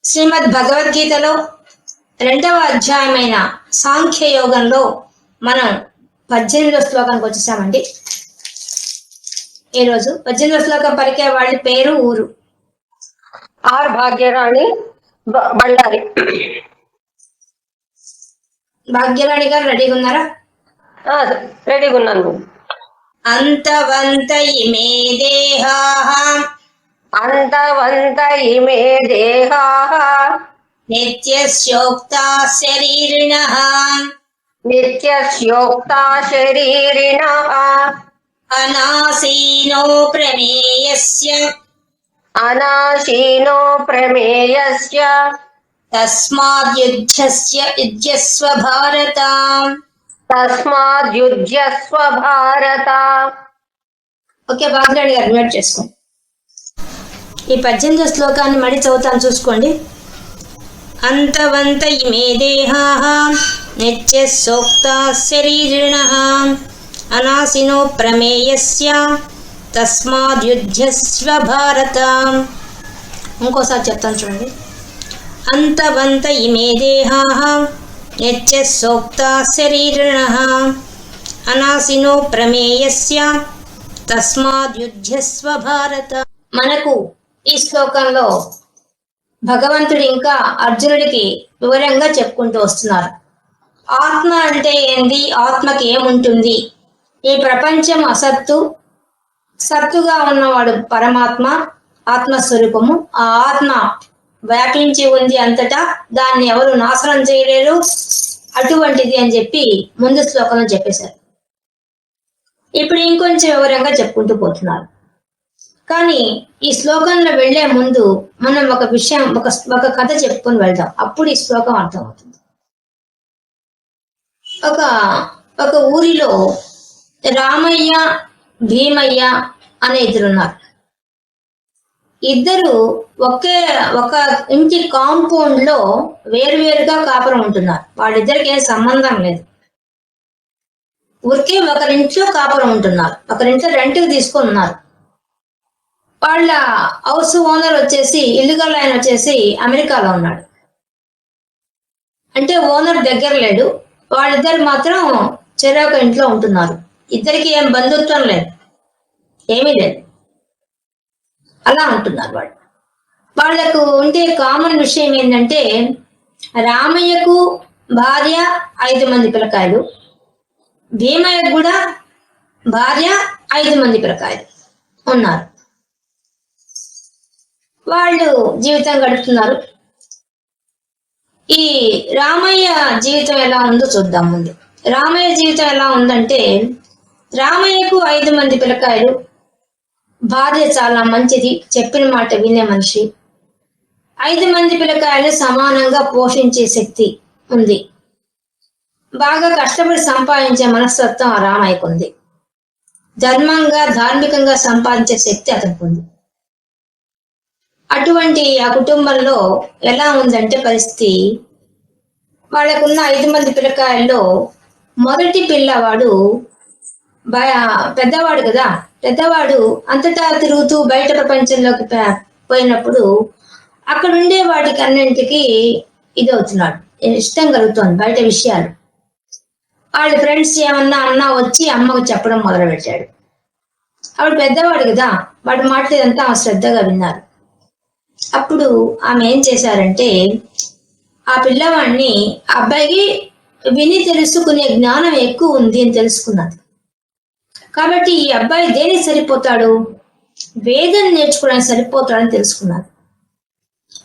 శ్రీమద్ భగవద్గీతలో 2వ అధ్యాయమైన సాంఖ్యయోగంలో మనం 18వ శ్లోకానికి వచ్చేసామండి. ఈరోజు 18వ శ్లోకం పలికే వాళ్ళ పేరు ఊరు. ఆర్ భాగ్యరాణి బళ్ళారి. భాగ్యరాణి గారు రెడీగా ఉన్నారా? రెడీగా ఉన్నాను. అంతవంత ఇమే దేహాః అంతవంత ఇమే దేహాః నిత్యస్యోక్తా శరీరిణః నిత్యస్యోక్తా శరీరిణః అనాసీనో ప్రమేయస్య అనాశీనో ప్రమేయస్య తస్మాద్యుధ్యస్వ భారత. తస్మాద్యుధ్యస్వ భారత. ఓకే, భాగ్యరాణి గారు మ్యూట్ చేసుకోండి. ఈ 18వ శ్లోకాన్ని మళ్ళీ చదువుతాను, చూసుకోండి. అంతవంత ఇమే దేహాః నిత్యస్యోక్తా శరీరిణః అనాశినో ప్రమేయస్య తస్మాద్యుధ్యస్వ భారత. ఇంకోసారి చెప్తాను చూడండి. అంతవంత ఇమే దేహాః నిత్యస్యోక్తా శరీరిణః అనాశినో ప్రమేయస్య తస్మాద్యుధ్యస్వ భారత. మనకు ఈ శ్లోకంలో భగవంతుడు ఇంకా అర్జునుడికి వివరంగా చెప్పుకుంటూ వస్తున్నారు. ఆత్మ అంటే ఏంది, ఆత్మకి ఏముంటుంది, ఈ ప్రపంచం అసత్తు, సత్తుగా ఉన్నవాడు పరమాత్మ, ఆత్మస్వరూపము. ఆ ఆత్మ వ్యాపించి ఉంది అంతటా, దాన్ని ఎవరు నాశనం చేయలేరు, అటువంటిది అని చెప్పి ముందు శ్లోకంలో చెప్పేశారు. ఇప్పుడు ఇంకొంచెం వివరంగా చెప్పుకుంటూ పోతున్నారు. కానీ ఈ శ్లోకంలో వెళ్లే ముందు మనం ఒక విషయం, ఒక కథ చెప్పుకొని వెళ్దాం, అప్పుడు ఈ శ్లోకం అర్థమవుతుంది. ఒక ఊరిలో రామయ్య, భీమయ్య అనే ఇద్దరున్నారు. ఇద్దరు ఒక ఇంటి కాంపౌండ్ లో వేరువేరుగా కాపురం ఉంటున్నారు. వాళ్ళిద్దరికి ఏం సంబంధం లేదు, ఊరికే ఒకరింట్లో కాపురం ఉంటున్నారు, ఒకరింట్లో రెంట్కి తీసుకొని ఉన్నారు. వాళ్ళ హౌస్ ఓనర్ వచ్చేసి, ఇల్లుగల ఆయన వచ్చేసి అమెరికాలో ఉన్నాడు. అంటే ఓనర్ దగ్గర లేడు, వాళ్ళిద్దరు మాత్రం చెరొక ఇంట్లో ఉంటున్నారు. ఇద్దరికి ఏం బంధుత్వం లేదు, ఏమీ లేదు, అలా ఉంటున్నారు వాళ్ళు. వాళ్లకు ఉండే కామన్ విషయం ఏంటంటే, రామయ్యకు భార్య 5 మంది పిల్లకాయలు, భీమయ్యకు కూడా భార్య 5 మంది పిల్లకాయలు ఉన్నారు. వాళ్ళు జీవితం గడుపుతున్నారు. ఈ రామయ్య జీవితం ఎలా ఉందో చూద్దాం. ముందు రామయ్య జీవితం ఎలా ఉందంటే, రామయ్యకు 5 మంది పిల్లకాయలు, భార్య చాలా మంచిది, చెప్పిన మాట వినే మనిషి. 5 మంది పిల్లకాయలు సమానంగా పోషించే శక్తి ఉంది. బాగా కష్టపడి సంపాదించే మనస్తత్వం ఆ రామయ్యకు ఉంది. ధర్మంగా, ధార్మికంగా సంపాదించే శక్తి అతనికి ఉంది. అటువంటి ఆ కుటుంబంలో ఎలా ఉందంటే పరిస్థితి, వాళ్ళకున్న 5 మంది పిల్లకాయల్లో మొదటి పిల్లవాడు పెద్దవాడు కదా, పెద్దవాడు అంతటా తిరుగుతూ బయట ప్రపంచంలోకి పోయినప్పుడు అక్కడ ఉండే వాటికి అన్నింటికి ఇది అవుతున్నాడు, ఇష్టం కలుగుతోంది బయట విషయాలు. వాళ్ళ ఫ్రెండ్స్ ఏమన్నా అన్నా వచ్చి అమ్మకు చెప్పడం మొదలు పెట్టాడు. ఆవిడ పెద్దవాడు కదా, వాడి మాటలేదంతా ఆమె శ్రద్ధగా విన్నారు. అప్పుడు ఆమె ఏం చేశారంటే, ఆ పిల్లవాడిని, అబ్బాయికి విని తెలుసుకునే జ్ఞానం ఎక్కువ ఉంది అని తెలుసుకున్నది. కాబట్టి ఈ అబ్బాయి దేనికి సరిపోతాడు, వేదం నేర్చుకోవడానికి సరిపోతాడని తెలుసుకున్నది.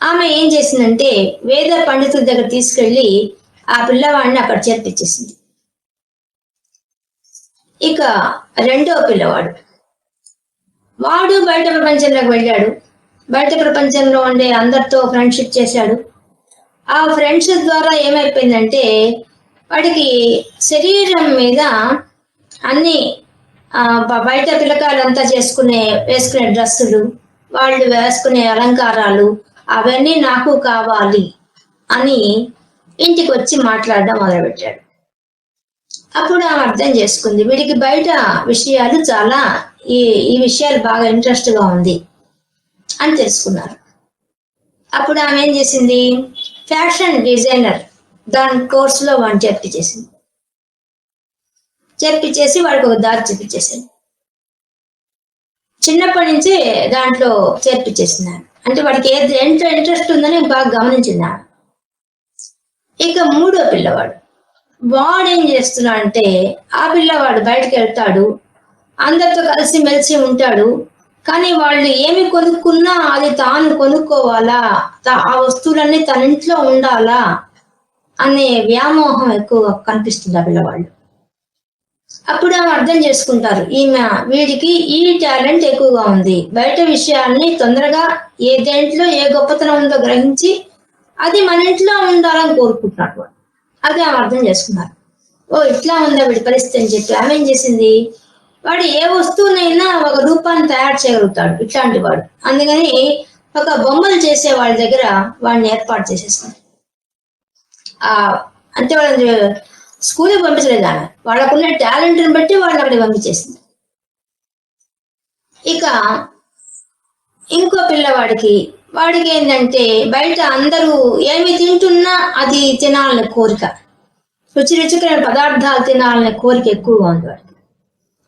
ఆమె ఏం చేసిందంటే, వేద పండితుల దగ్గర తీసుకెళ్లి ఆ పిల్లవాడిని అక్కడ చేర్పించేసింది. ఇక రెండో పిల్లవాడు, వాడు బయట ప్రపంచంలోకి వెళ్ళాడు. బయట ప్రపంచంలో ఉండే అందరితో ఫ్రెండ్షిప్ చేశాడు. ఆ ఫ్రెండ్షిప్ ద్వారా ఏమైపోయిందంటే, వాడికి శరీరం మీద అన్ని బయట పిల్లకాయలంతా వేసుకునే డ్రెస్సులు, వాళ్ళు వేసుకునే అలంకారాలు, అవన్నీ నాకు కావాలి అని ఇంటికి వచ్చి మాట్లాడడం మొదలుపెట్టాడు. అప్పుడు ఆమె అర్థం చేసుకుంది, వీడికి బయట విషయాలు చాలా, ఈ విషయాలు బాగా ఇంట్రెస్ట్గా ఉంది అని తెలుసుకున్నారు. అప్పుడు ఆమె ఏం చేసింది, ఫ్యాషన్ డిజైనర్ దాని కోర్సులో వాడిని చేర్పించేసి వాడికి ఒక దారి చూపించేసింది. చిన్నప్పటి నుంచే దాంట్లో చేర్పించేసినాను. అంటే వాడికి ఏది ఎంత ఇంట్రెస్ట్ ఉందని బాగా గమనించింది. ఇక మూడో పిల్లవాడు వాడేం చేస్తున్నాడంటే, ఆ పిల్లవాడు బయటకు వెళ్తాడు, అందరితో కలిసి మెలిసి ఉంటాడు. కానీ వాళ్ళు ఏమి కొనుక్కున్నా అది తాను కొనుక్కోవాలా, ఆ వస్తువులన్నీ తన ఇంట్లో ఉండాలా అనే వ్యామోహం ఎక్కువగా కనిపిస్తుంది ఆ పిల్లవాళ్ళు. అప్పుడు ఆమె అర్థం చేసుకుంటారు, వీడికి ఈ టాలెంట్ ఎక్కువగా ఉంది, బయట విషయాల్ని తొందరగా ఏ దేంట్లో ఏ గొప్పతనం ఉందో గ్రహించి అది మన ఇంట్లో ఉండాలని కోరుకుంటున్నాడు. అది ఆమె అర్థం చేసుకున్నారు. ఓ ఇట్లా ఉందా వీడి పరిస్థితి అని చెప్పి ఆమె ఏం చేసింది, వాడు ఏ వస్తువునైనా ఒక రూపాన్ని తయారు చేయగలుగుతాడు ఇట్లాంటి వాడు. అందుకని ఒక బొమ్మలు చేసే వాళ్ళ దగ్గర వాడిని ఏర్పాటు చేసేస్తుంది. అంటే వాళ్ళని స్కూల్కి పంపించలేదు ఆమె, వాళ్ళకున్న టాలెంట్ని బట్టి వాళ్ళని అక్కడికి పంపించేసింది. ఇక ఇంకో పిల్లవాడికి ఏంటంటే, బయట అందరూ ఏమి తింటున్నా అది తినాలనే కోరిక, రుచికరమైన పదార్థాలు తినాలనే కోరిక ఎక్కువగా ఉంది వాడికి.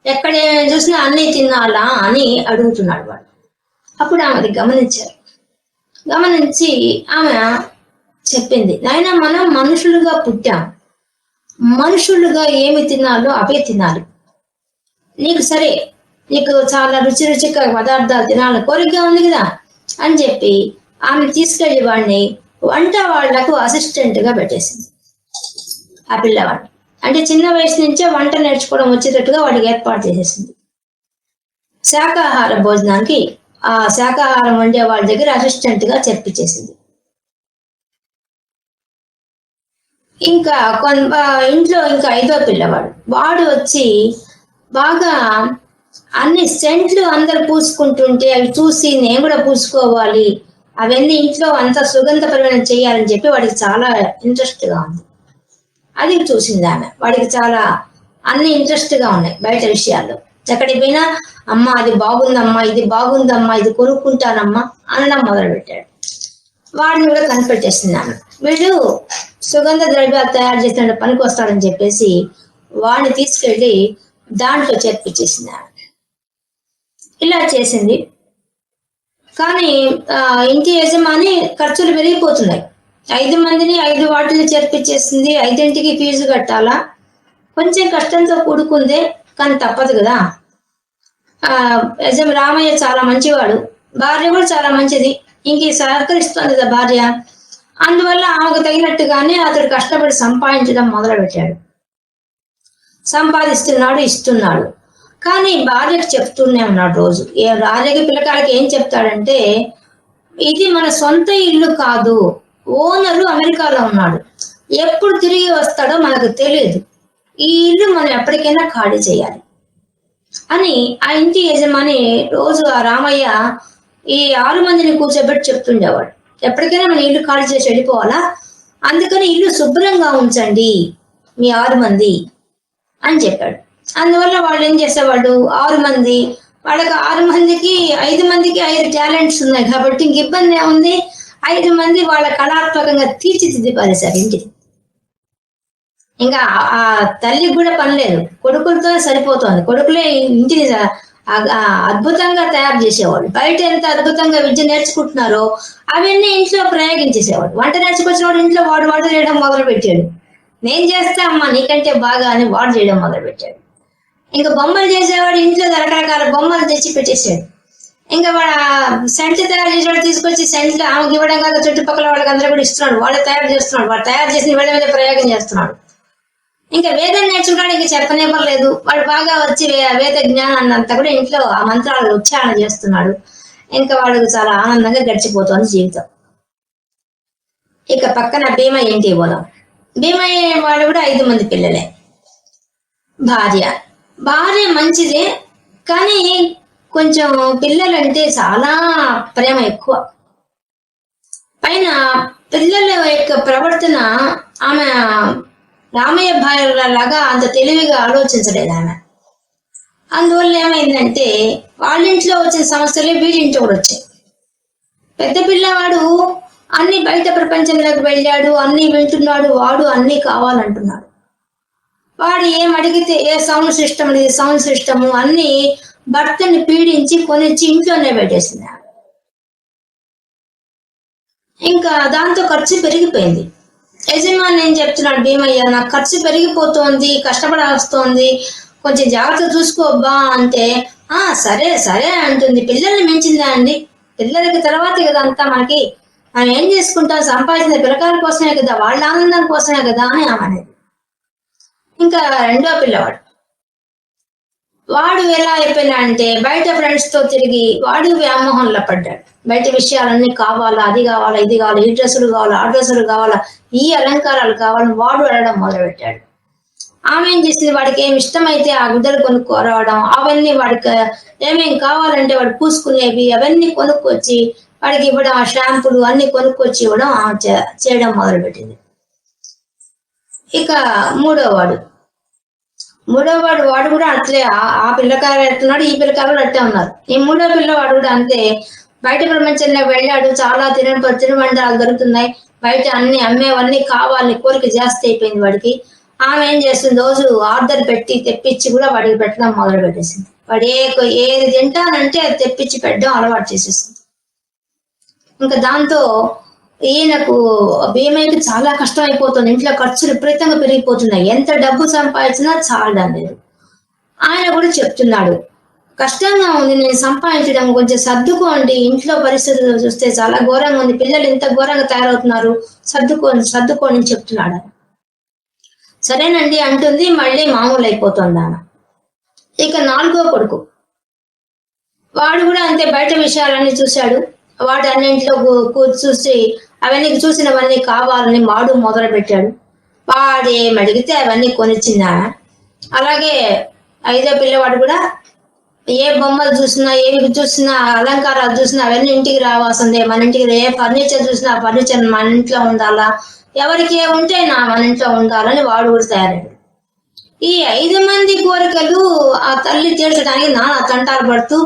ఎక్కడ చూసినా అన్నీ తినాలా అని అడుగుతున్నాడు వాడు. అప్పుడు ఆమె అది గమనించి ఆమె చెప్పింది, నాయన మనం మనుషులుగా పుట్టాం, మనుషులుగా ఏమి తినాలో అవే తినాలి. నీకు చాలా రుచికర పదార్థాలు తినాలని కోరికగా ఉంది కదా అని చెప్పి ఆమె తీసుకెళ్లి వాడిని వంట వాళ్లకు అసిస్టెంట్ గా పెట్టేసింది ఆ పిల్లవాడిని. అంటే చిన్న వయసు నుంచే వంట నేర్చుకోవడం వచ్చేటట్టుగా వాడికి ఏర్పాటు చేసేసింది. శాకాహార భోజనానికి ఆ శాకాహారం వండే వాళ్ళ దగ్గర అసిస్టెంట్ గా చేర్పించేసింది. ఇంకా ఇంట్లో ఇంకా ఐదో పిల్లవాడు వాడు వచ్చి బాగా అన్ని సెంట్లు అందరు పూసుకుంటుంటే అవి చూసి నేను కూడా పూసుకోవాలి, అవన్నీ ఇంట్లో అంత సుగంధపరమైన చేయాలని చెప్పి వాడికి చాలా ఇంట్రెస్ట్ గా ఉంది. అది చూసింది ఆమె. వాడికి చాలా అన్ని ఇంట్రెస్ట్ గా ఉన్నాయి బయట విషయాల్లో. ఎక్కడికి పోయినా అమ్మ అది బాగుందమ్మా, ఇది బాగుందమ్మా, ఇది కొనుక్కుంటానమ్మా అనడం మొదలు పెట్టాడు. వాడిని కూడా కనిపెట్టేసింది ఆమె. వీడు సుగంధ ద్రవ్యాలు తయారు చేసిన పనికి వస్తాడని చెప్పేసి వాడిని తీసుకెళ్లి దాంట్లో చేర్పించేసింది ఆమె. ఇలా చేసింది. కానీ ఇంటి యజమాని ఖర్చులు పెరిగిపోతున్నాయి. 5 మందిని 5 వాటిని చేర్పించేసింది. 5ంటికి ఫీజు కట్టాలా, కొంచెం కష్టంతో కూడుకుందే కానీ తప్పదు కదా. రామయ్య చాలా మంచివాడు, భార్య కూడా చాలా మంచిది, ఇంక సహకరిస్తుంది కదా భార్య. అందువల్ల ఆమెకు తగినట్టుగానే అతడు కష్టపడి సంపాదించడం మొదలు పెట్టాడు. ఇస్తున్నాడు. కానీ భార్యకు చెప్తూనే ఉన్నాడు రోజు. భార్యకి పిల్లకాయలకి ఏం చెప్తాడంటే, ఇది మన సొంత ఇల్లు కాదు, ఓనరు అమెరికాలో ఉన్నాడు, ఎప్పుడు తిరిగి వస్తాడో మనకు తెలియదు, ఈ ఇల్లు మనం ఎప్పటికైనా ఖాళీ చేయాలి అని ఆ ఇంటి యజమాని రోజు ఆ రామయ్య ఈ 6 మందిని కూర్చోబెట్టి చెప్తుండేవాడు. ఎప్పటికైనా మన ఇల్లు ఖాళీ చేసి వెళ్ళిపోవాలా, అందుకని ఇల్లు శుభ్రంగా ఉంచండి మీ 6 మంది అని చెప్పాడు. అందువల్ల వాళ్ళు ఏం చేసేవాళ్ళు, 6 మంది, వాళ్ళకి 6 మందికి 5 మందికి 5 టాలెంట్స్ ఉన్నాయి కాబట్టి ఇంక ఇబ్బంది ఏముంది, 5 మంది వాళ్ళ కళాత్మకంగా తీర్చిదిద్ది పారేశారు ఇంటిని. ఇంకా ఆ తల్లికి కూడా పని లేదు, కొడుకులతో సరిపోతుంది. కొడుకులే ఇంటిని అద్భుతంగా తయారు చేసేవాళ్ళు. బయట ఎంత అద్భుతంగా విద్య నేర్చుకుంటున్నారో అవన్నీ ఇంట్లో ప్రయోగించేసేవాడు. వంట నేర్చుకొచ్చిన వాడు ఇంట్లో వాడు వంట చేయడం మొదలు పెట్టాడు. నేను చేస్తా అమ్మా నీకంటే బాగా అని వాడు చేయడం మొదలు పెట్టాడు. ఇంకా బొమ్మలు చేసేవాడు ఇంట్లో రకరకాల బొమ్మలు తెచ్చి పెట్టేశాడు. ఇంకా వాడు సెంట్లు తయారు చేసేవాడు తీసుకొచ్చి సెంట్లు ఆమెకి ఇవ్వడం కాక చుట్టుపక్కల వాళ్ళకి అందరూ కూడా ఇస్తున్నాడు. వాడు తయారు చేస్తున్నాడు, వాడు తయారు చేసిన వీళ్ళ మీద ప్రయోగం చేస్తున్నాడు. ఇంకా వేదం నేర్చుకోవడానికి చెప్పనే పర్లేదు, వాడు బాగా వచ్చి వేద జ్ఞానాన్ని అంతా కూడా ఇంట్లో ఆ మంత్రాలు ఉచ్చారణ చేస్తున్నాడు. ఇంకా వాడికి చాలా ఆనందంగా గడిచిపోతుంది జీవితం. ఇక పక్కన భీమయ్య ఇంటికి పోదాం. భీమయ్య వాడు కూడా 5 మంది పిల్లలే. భార్య మంచిదే, కానీ కొంచెం పిల్లలంటే చాలా ప్రేమ ఎక్కువ. పైన పిల్లల యొక్క ప్రవర్తన ఆమె రామయ్య భార్య లాగా అంత తెలివిగా ఆలోచించలేదు ఆమె. అందువల్ల ఏమైందంటే వాళ్ళింట్లో వచ్చిన సమస్యలే వీళ్ళింట్లో కూడా వచ్చాయి. పెద్ద పిల్లవాడు అన్ని బయట ప్రపంచంలోకి వెళ్ళాడు, అన్ని వింటున్నాడు, వాడు అన్ని కావాలంటున్నాడు. వాడు ఏం అడిగితే ఏ సౌండ్ సిస్టమ్ ఇది సౌండ్ సిస్టమ్ అన్ని భర్తని పీడించి కొనిచ్చి ఇంట్లోనే పెట్టేసింది. ఇంకా దాంతో ఖర్చు పెరిగిపోయింది. యజమాని ఏం చెప్తున్నాడు, భీమయ్య నాకు ఖర్చు పెరిగిపోతోంది, కష్టపడాల్స్తోంది, కొంచెం జాగ్రత్త చూసుకోబ్బా అంటే సరే సరే అంటుంది. పిల్లల్ని మించిందా అండి? పిల్లలకి తర్వాతే కదా అంతా మనకి. మనం ఏం చేసుకుంటాం, సంపాదించిన పిల్లకాయల కోసమే కదా, వాళ్ళ ఆనందం కోసమే కదా అని ఆమె అనేది. ఇంకా రెండో పిల్లవాడు వాడు ఎలా అయిపోయినా అంటే బయట ఫ్రెండ్స్ తో తిరిగి వాడు వ్యామోహంలో పడ్డాడు. బయట విషయాలన్నీ కావాలా, అది కావాలా, ఇది కావాలా, ఈ డ్రెస్సులు కావాలా, ఆ డ్రెస్సులు కావాలా, ఈ అలంకారాలు కావాలని వాడు వెళ్ళడం మొదలుపెట్టాడు. ఆమె ఏం చేసింది, వాడికి ఏమి ఇష్టమైతే ఆ గుడ్డలు కొనుక్కోరావడం, అవన్నీ వాడికి ఏమేమి కావాలంటే వాడు పూసుకునేవి అవన్నీ కొనుక్కొచ్చి వాడికి ఇవ్వడం, ఆ షాంపులు అన్ని కొనుక్కొచ్చి ఇవ్వడం చేయడం మొదలుపెట్టింది. ఇక మూడోవాడు వాడు కూడా అట్లే ఆ పిల్లకాయలు ఎట్టున్నాడు, ఈ పిల్లకాయలు అట్టే ఉన్నారు. ఈ మూడో పిల్లవాడు కూడా అంతే. బయట ప్రపంచంలో వెళ్ళాడు, చాలా తినుబండాలు దొరుకుతున్నాయి, బయట అన్ని అమ్మేవన్నీ కావాలని కోరిక జాస్తి అయిపోయింది వాడికి. ఆమె ఏం చేస్తుంది, రోజు ఆర్డర్ పెట్టి తెప్పించి కూడా వాడికి పెట్టడం మొదలు పెట్టేసింది. వాడు ఏది తింటానంటే అది తెప్పించి పెట్టడం అలవాటు చేసేసింది. ఇంకా దాంతో ఈయనకు భీమయ్యకి చాలా కష్టం అయిపోతుంది. ఇంట్లో ఖర్చులు విపరీతంగా పెరిగిపోతున్నాయి. ఎంత డబ్బు సంపాదించినా చాలడం లేదు. ఆయన కూడా చెప్తున్నాడు, కష్టంగా ఉంది నేను సంపాదించడం, కొంచెం సర్దుకోండి, ఇంట్లో పరిస్థితులు చూస్తే చాలా ఘోరంగా ఉంది, పిల్లలు ఇంత ఘోరంగా తయారవుతున్నారు, సర్దుకోండి అని చెప్తున్నాడు. సరేనండి అంటుంది, మళ్ళీ మామూలు అయిపోతుంది ఆమె. ఇక నాలుగో కొడుకు వాడు కూడా అంతే, బయట విషయాలన్నీ చూశాడు, వాడు అన్నింట్లో చూసి అవన్నీ చూసినవన్నీ కావాలని వాడు మొదలు పెట్టాడు. వాడేం అడిగితే అవన్నీ కొనిచ్చిందా. అలాగే ఐదో పిల్లవాడు కూడా ఏ బొమ్మలు చూసినా, ఏవి చూసినా, అలంకారాలు చూసినా అవన్నీ ఇంటికి రావాల్సిందే, మన ఇంటికి ఏ ఫర్నిచర్ చూసినా ఫర్నిచర్ మన ఇంట్లో ఉండాలా, ఎవరికి ఏముంటే మన ఇంట్లో ఉండాలని వాడు కూడా తయారయ్యాడు. ఈ 5 మంది కోరికలు ఆ తల్లి తీర్చడానికి నానా తంటాలు పడుతూ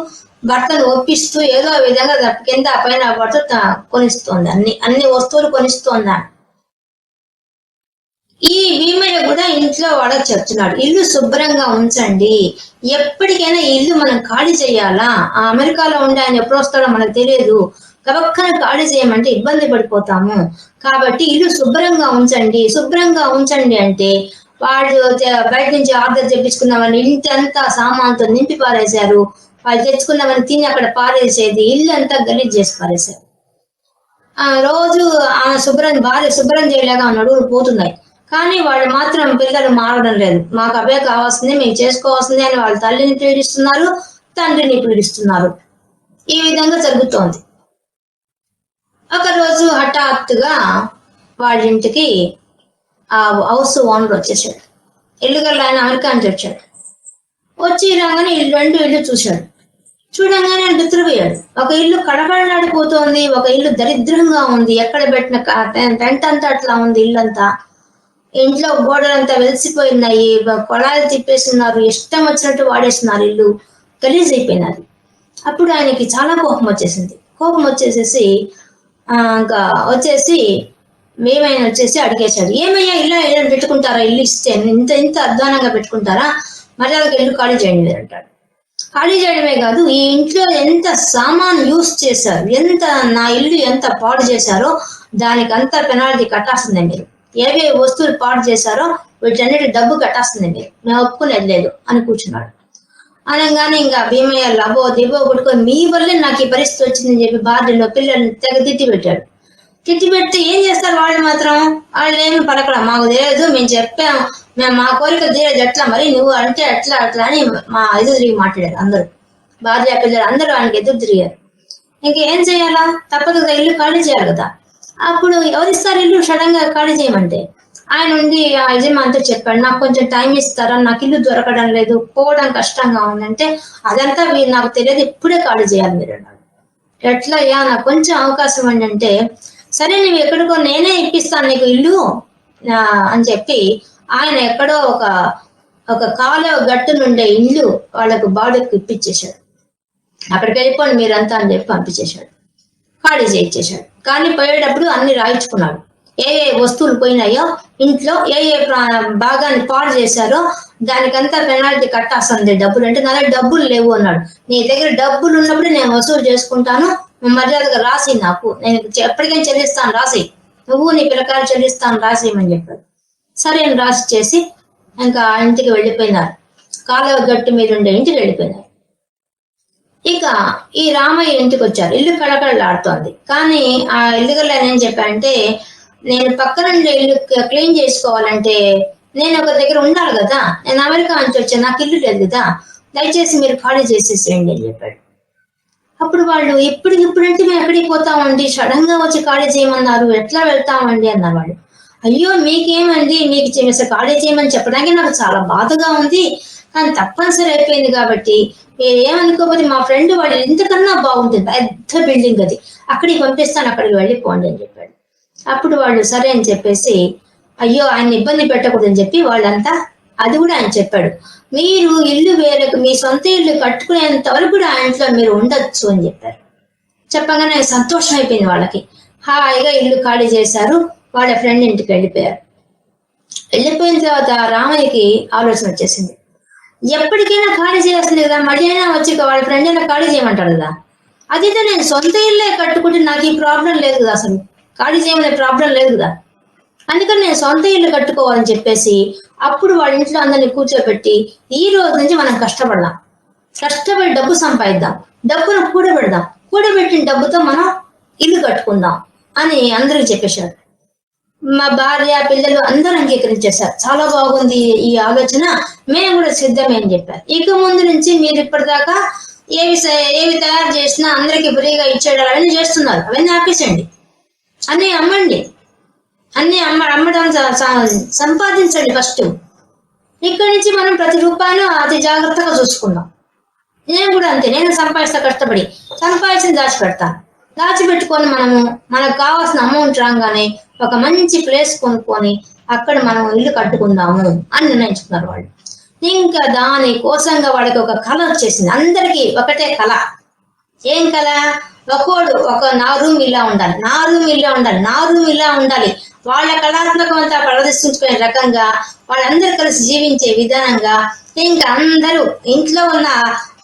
భర్తను ఒప్పిస్తూ ఏదో విధంగా కింద పైన పడుతూ కొనిస్తోంది, అన్ని వస్తువులు కొనిస్తోంది. ఈ భీమయ్య కూడా ఇంట్లో వాడకు చెప్తున్నాడు, ఇల్లు శుభ్రంగా ఉంచండి, ఎప్పటికైనా ఇల్లు మనం ఖాళీ చేయాలా, ఆ అమెరికాలో ఉండే ఆయన ఎప్పుడు వస్తాడో మనకు తెలియదు, గబక్కన ఖాళీ చేయమంటే ఇబ్బంది పడిపోతాము, కాబట్టి ఇల్లు శుభ్రంగా ఉంచండి అంటే వాళ్ళు బయట నుంచి ఆర్డర్ తెప్పించుకున్నామని ఇంటంతా సామాన్తో నింపి పారేశారు. వాళ్ళు తెచ్చుకున్నామని తిని అక్కడ పారేసేది, ఇల్లు అంతా గలీజ్ చేసి పారేశారు. రోజు భార్య శుభ్రం చేయలేక నడువులు పోతున్నాయి, కానీ వాళ్ళు మాత్రం పిల్లలు మారడం లేదు, మాకు అవే కావాల్సిందే, మేము చేసుకోవాల్సిందే అని వాళ్ళ తల్లిని పీడిస్తున్నారు, తండ్రిని పీడిస్తున్నారు. ఈ విధంగా జరుగుతోంది. ఒకరోజు హఠాత్తుగా వాళ్ళ ఇంటికి ఆ హౌస్ ఓనర్ వచ్చేసాడు. ఇల్లు గల ఆయన అమెరికా నుంచి వచ్చాడు. వచ్చి రాగానే 2 ఇల్లు చూశాడు. చూడంగానే ఆయన బిత్తుపోయాడు. ఒక ఇల్లు కడకడలాడిపోతోంది, ఒక ఇల్లు దరిద్రంగా ఉంది, ఎక్కడ పెట్టిన టెంట్ అంతా అట్లా ఉంది, ఇల్లంతా ఇంట్లో గోడలంతా వెలిసిపోయినాయి, కొళాయిలు తిప్పేస్తున్నారు, ఇష్టం వచ్చినట్టు వాడేస్తున్నారు, ఇల్లు గలీజ్ అయిపోయినది. అప్పుడు ఆయనకి చాలా కోపం వచ్చేసేసి ఇంకా మేమైనా అడిగేశాడు, ఏమయ్యా ఇల్లు పెట్టుకుంటారా, ఇల్లు ఇస్తే ఇంత అధ్వానంగా పెట్టుకుంటారా, మర్యాదకి ఇల్లు ఖాళీ చేయండి అంటాడు. ఖాళీ చేయడమే కాదు, ఈ ఇంట్లో ఎంత సామాన్ యూస్ చేశారు, నా ఇల్లు ఎంత పాడు చేశారో దానికి అంతా పెనాల్టీ కట్టాల్సిందే, మీరు ఏవే వస్తువులు పాడు చేశారో వీటన్నిటి డబ్బు కట్టాల్సిందే, మేము ఒప్పుకునేది లేదు అని కూర్చున్నాడు. అనగానే ఇంకా భీమయ్య లబో దిబో కొట్టుకొని, మీ వల్లే నాకు ఈ పరిస్థితి వచ్చిందని చెప్పి భార్యలో పిల్లల్ని తెగ తిట్టి పెడితే ఏం చేస్తారు వాళ్ళు మాత్రం, వాళ్ళు ఏమి పలకడం, మాకు తెలియదు, మేము చెప్పాము, మా కోరిక తీరేది ఎట్లా, మరి నువ్వు అంటే అట్లా అని మా ఎదురు తిరిగి మాట్లాడారు అందరూ, భార్య పిల్లలు అందరూ ఆయనకి ఎదురు తిరిగారు. ఇంకేం చేయాలా, తప్పదు కదా, ఇల్లు ఖాళీ చేయాలి కదా. అప్పుడు ఎవరిస్తారు ఇల్లు సడన్ గా ఖాళీ చేయమంటే, ఆయన ఉండి ఆ యజమానితో చెప్పాడు, నాకు కొంచెం టైం ఇస్తారా, నాకు ఇల్లు దొరకడం లేదు, పోవడం కష్టంగా ఉందంటే, అదంతా నాకు తెలియదు, ఇప్పుడే ఖాళీ చేయాలి మీరు అన్నాడు. ఎట్లా అయ్యా, నాకు కొంచెం అవకాశం అంటే, సరే నువ్వు ఎక్కడికో నేనే ఇప్పిస్తాను నీకు ఇల్లు అని చెప్పి ఆయన ఎక్కడో ఒక కాలువ గట్టు నుండే ఇల్లు వాళ్ళకు బాడీకి ఇప్పించేశాడు. అక్కడికి వెళ్ళిపోండి మీరంతా అని చెప్పి పంపించేశాడు. ఖాళీ చేయించేశాడు. కానీ పోయేటప్పుడు అన్ని రాయించుకున్నాడు. ఏ ఏ వస్తువులు పోయినాయో, ఇంట్లో ఏ ఏ భాగాన్ని పాడు చేశారో దానికంతా పెనాల్టీ కట్టాల్సింది డబ్బులు. అంటే నా దగ్గర డబ్బులు లేవు అన్నాడు. నీ దగ్గర డబ్బులు ఉన్నప్పుడు నేను వసూలు చేసుకుంటాను, మర్యాదగా రాసి నాకు, నేను ఎప్పటికైనా చెల్లిస్తాను రాసి, నువ్వు నీ పిల్లకాయలు చెల్లిస్తాను రాసేయమని చెప్పాడు. సరే అని రాసి చేసి ఇంకా ఇంటికి వెళ్ళిపోయినారు. కాలువ గట్టు మీద ఉండే ఇంటికి వెళ్ళిపోయినారు. ఇక ఈ రామయ్య ఇంటికి వచ్చారు. ఇల్లు కళకళలాడుతోంది. కానీ ఆ ఇల్లు గల్ల ఏం చెప్పాడంటే, నేను పక్కన ఇల్లు క్లీన్ చేసుకోవాలంటే నేను ఒక దగ్గర ఉండాలి కదా, నేను అమెరికా నుంచి వచ్చాను, నాకు ఇల్లు లేదు కదా, దయచేసి మీరు ఖాళీ చేసేసేయండి అని చెప్పాడు. అప్పుడు వాళ్ళు ఇప్పుడంటే మేము ఎక్కడికి పోతామండి, సడన్ గా వచ్చి ఖాళీ చేయమన్నారు, ఎట్లా వెళ్తామండి అన్నారు వాళ్ళు. అయ్యో మీకేమండి, మీకు ఖాళీ చేయమని చెప్పడానికి నాకు చాలా బాధగా ఉంది, కానీ తప్పనిసరి అయిపోయింది కాబట్టి మీరు ఏమనుకోకపోతే మా ఫ్రెండ్ వాడు ఇంతకన్నా బాగుంటుంది, పెద్ద బిల్డింగ్ అది, అక్కడికి పంపిస్తాను, అక్కడికి వెళ్ళిపోండి అని చెప్పాడు. అప్పుడు వాళ్ళు సరే అని చెప్పేసి, అయ్యో ఆయన ఇబ్బంది పెట్టకూడదని చెప్పి వాళ్ళంతా అది కూడా ఆయన చెప్పాడు, మీరు ఇల్లు వేరే మీ సొంత ఇల్లు కట్టుకునేంత వరకు కూడా ఆ ఇంట్లో మీరు ఉండొచ్చు అని చెప్పారు. చెప్పగానే సంతోషం అయిపోయింది వాళ్ళకి. హాయిగా ఇల్లు ఖాళీ చేశారు, వాళ్ళ ఫ్రెండ్ ఇంటికి వెళ్ళిపోయారు. వెళ్ళిపోయిన తర్వాత రామయ్యకి ఆలోచన వచ్చేసింది, ఎప్పటికైనా ఖాళీ చేయాల్సింది కదా, మళ్ళీ అయినా వచ్చి వాళ్ళ ఫ్రెండ్ అయినా ఖాళీ చేయమంటాడు కదా, అదైతే నేను సొంత ఇల్లే కట్టుకుంటే నాకు ఈ ప్రాబ్లం లేదు కదా, అసలు ఖాళీ చేయమనే ప్రాబ్లం లేదు కదా, అందుకని నేను సొంత ఇల్లు కట్టుకోవాలని చెప్పేసి అప్పుడు వాళ్ళ ఇంట్లో అందరినీ కూర్చోబెట్టి, ఈ రోజు నుంచి మనం కష్టపడదాం, కష్టపడి డబ్బు సంపాదిద్దాం, డబ్బును కూడబెట్టిన డబ్బుతో మనం ఇల్లు కట్టుకుందాం అని అందరికి చెప్పేశారు. మా భార్య పిల్లలు అందరూ అంగీకరించేశారు. చాలా బాగుంది ఈ ఆలోచన, మేము కూడా సిద్ధమే అని చెప్పారు. ఇక ముందు నుంచి మీరు ఇప్పటిదాకా ఏవి తయారు చేసినా అందరికి ఫ్రీగా ఇచ్చేయడం అవన్నీ చేస్తున్నారు, అవన్నీ ఆపేసండి, అన్నీ అమ్మండి, అన్ని అమ్మడం సంపాదించండి ఫస్ట్. ఇక్కడి నుంచి మనం ప్రతి రూపాయలు అతి జాగ్రత్తగా చూసుకుందాం. నేను కూడా అంతే, నేను సంపాదిస్తా, కష్టపడి సంపాదించిన దాచిపెట్టుకొని మనకు కావాల్సిన అమౌంట్ రాగానే ఒక మంచి ప్లేస్ కొనుక్కొని అక్కడ మనం ఇల్లు కట్టుకుందాము అని నిర్ణయించుకున్నారు వాళ్ళు. ఇంకా దాని కోసంగా వాళ్ళకి ఒక కళ వచ్చేసింది. అందరికీ ఒకటే కళ. ఏం కళ? నా రూమ్ ఇలా ఉండాలి, వాళ్ళ కళాత్మకమంతా ప్రదర్శించుకునే రకంగా, వాళ్ళందరూ కలిసి జీవించే విధానంగా, ఇంకా అందరూ ఇంట్లో ఉన్న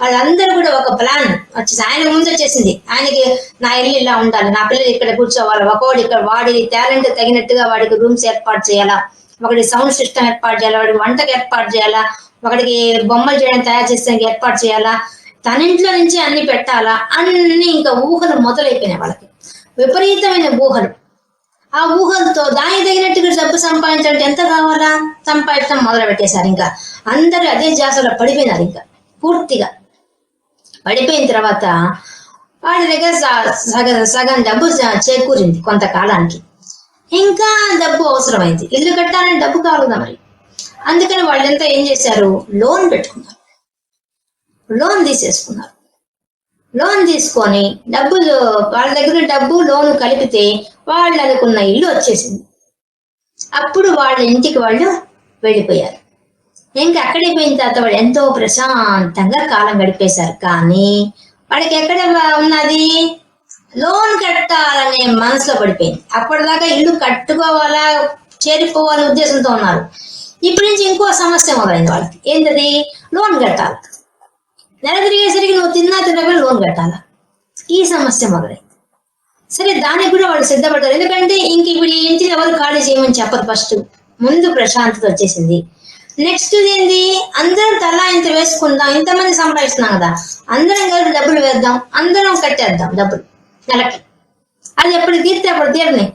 వాళ్ళందరూ కూడా ఒక ప్లాన్ వచ్చేసి ఆయన ముందు వచ్చేసింది. ఆయనకి నా ఇల్లు ఇలా ఉండాలి, నా పిల్లలు ఇక్కడ కూర్చోవాలి, ఇక్కడ వాడి టాలెంట్ తగినట్టుగా వాడికి రూమ్స్ ఏర్పాటు చేయాలా, ఒకటి సౌండ్ సిస్టమ్ ఏర్పాటు చేయాలా, వాడికి వంటకు ఏర్పాటు చేయాలా, ఒకటికి బొమ్మలు చేయడం తయారు చేసేందుకు ఏర్పాటు చేయాలా, తన ఇంట్లో నుంచి అన్ని పెట్టాలా, అన్ని ఇంకా ఊహలు మొదలైపోయినాయి వాళ్ళకి, విపరీతమైన ఊహలు. ఆ ఊహలతో దానికి తగినట్టుగా డబ్బు సంపాదించాలంటే ఎంత కావాలా, సంపాదించడం మొదలు పెట్టేశారు. ఇంకా అందరూ అదే జాసలో పడిపోయినారు. ఇంకా పూర్తిగా పడిపోయిన తర్వాత వాడి దగ్గర సగం డబ్బు చేకూరింది కొంతకాలానికి. ఇంకా డబ్బు అవసరమైంది, ఇల్లు కట్టాలని డబ్బు కావాలి కదా మరి. అందుకని వాళ్ళంతా ఏం చేశారు, లోన్ పెట్టుకున్నారు, లోన్ తీసేసుకున్నారు. లోన్ తీసుకొని డబ్బులు వాళ్ళ దగ్గర డబ్బు లోన్ కలిపితే వాళ్ళు అనుకున్న ఇల్లు వచ్చేసింది. అప్పుడు వాళ్ళ ఇంటికి వాళ్ళు వెళ్ళిపోయారు. ఇంకా అక్కడికి పోయిన తర్వాత వాళ్ళు ఎంతో ప్రశాంతంగా కాలం గడిపేశారు. కానీ వాడికి ఎక్కడ ఉన్నది, లోన్ కట్టాలనే మనసులో పడిపోయింది. అప్పటిదాకా ఇల్లు కట్టుకోవాలా, చేరిపోవాలనే ఉద్దేశంతో ఉన్నారు. ఇప్పటి నుంచి ఇంకో సమస్య మొదలైంది వాళ్ళకి. ఏంటది? లోన్ కట్టాలి. నెల తిరిగేసరికి నువ్వు తినగా లోన్ కట్టాలా, ఈ సమస్య మొదలైంది. సరే, దానికి కూడా వాళ్ళు సిద్ధపడతారు. ఎందుకంటే ఇంక ఇప్పుడు ఈ ఇంటిని ఎవరు ఖాళీ చేయమని చెప్పదు. ఫస్ట్ ముందు ప్రశాంతత వచ్చేసింది. నెక్స్ట్ ఏంది, అందరం తలా ఇంత వేసుకుందాం, ఇంతమంది సంపాదిస్తున్నాం కదా, అందరం కలిపి డబ్బులు వేద్దాం, అందరం కట్టేద్దాం డబ్బులు నెలకి, అది ఎప్పుడు తీరితే అప్పుడు తీరని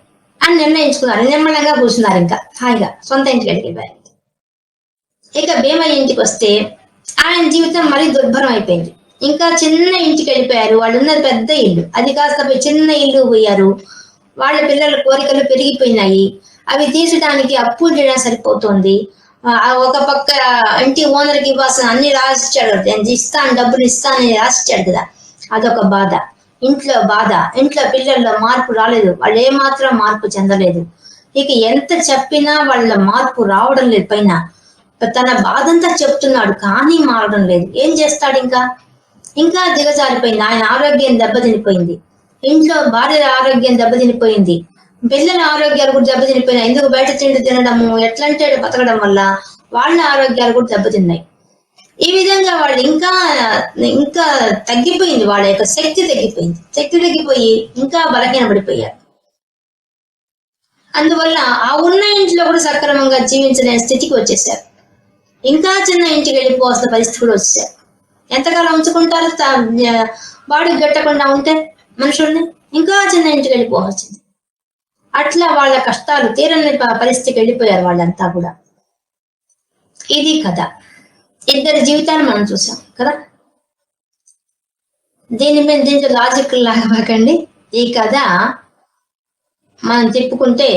అని నిర్ణయించుకున్నారు. నిమ్మలంగా కూర్చున్నారు. ఇంకా హాయిగా సొంత ఇంటికి వెళ్ళిపోయారు. ఇక భీమయ్య ఇంటికి వస్తే ఆయన జీవితం మరీ దుర్భరం అయిపోయింది. ఇంకా చిన్న ఇంటికి వెళ్ళిపోయారు. వాళ్ళు ఉన్నది పెద్ద ఇల్లు, అది కాస్త చిన్న ఇల్లు పోయారు. వాళ్ళ పిల్లల కోరికలు పెరిగిపోయినాయి. అవి తీర్చడానికి అప్పులు చేయడం సరిపోతుంది. ఒక పక్క ఇంటి ఓనర్కి ఇవ్వాల్సిన అన్ని రాసిచ్చాడు, ఇస్తాను డబ్బులు ఇస్తానని రాసిచ్చాడు కదా, అదొక బాధ. ఇంట్లో బాధ, ఇంట్లో పిల్లల్లో మార్పు రాలేదు, వాళ్ళు ఏమాత్రం మార్పు చెందలేదు. ఇక ఎంత చెప్పినా వాళ్ళ మార్పు రావడం లేదు. పైన తన బాధంతా చెప్తున్నాడు కానీ మారడం లేదు. ఏం చేస్తాడు? ఇంకా దిగజారిపోయింది. ఆయన ఆరోగ్యం దెబ్బతినిపోయింది. ఇంట్లో భార్య ఆరోగ్యం దెబ్బతినిపోయింది, పిల్లల ఆరోగ్యాలు కూడా దెబ్బతినిపోయినాయి. ఎందుకు బయట తిండి తినడము, ఎట్లంటే బతకడం వల్ల వాళ్ళ ఆరోగ్యాలు కూడా దెబ్బతిన్నాయి. ఈ విధంగా వాళ్ళు ఇంకా ఇంకా తగ్గిపోయింది, వాళ్ళ యొక్క శక్తి తగ్గిపోయింది. శక్తి తగ్గిపోయి ఇంకా బలహీనపడిపోయారు. అందువల్ల ఆ ఉన్న ఇంట్లో కూడా సక్రమంగా జీవించలేని స్థితికి వచ్చేసారు. ఇంకా చిన్న ఇంటికి వెళ్ళిపోవాల్సిన పరిస్థితి కూడా వచ్చేసారు. ఎంతకాలం ఉంచుకుంటారు బాడీకి గట్టకుండా ఉంటే మనుషుల్ని? ఇంకా చిన్న ఇంటికి వెళ్ళిపోవాల్సింది. అట్లా వాళ్ళ కష్టాలు తీరని పరిస్థితికి వెళ్ళిపోయారు వాళ్ళంతా కూడా. ఇది కథ. ఇద్దరి జీవితాన్ని మనం చూసాం కదా. దీంట్లో లాజిక్ లాగబాకండి. ఈ కథ మనం తిప్పుకుంటే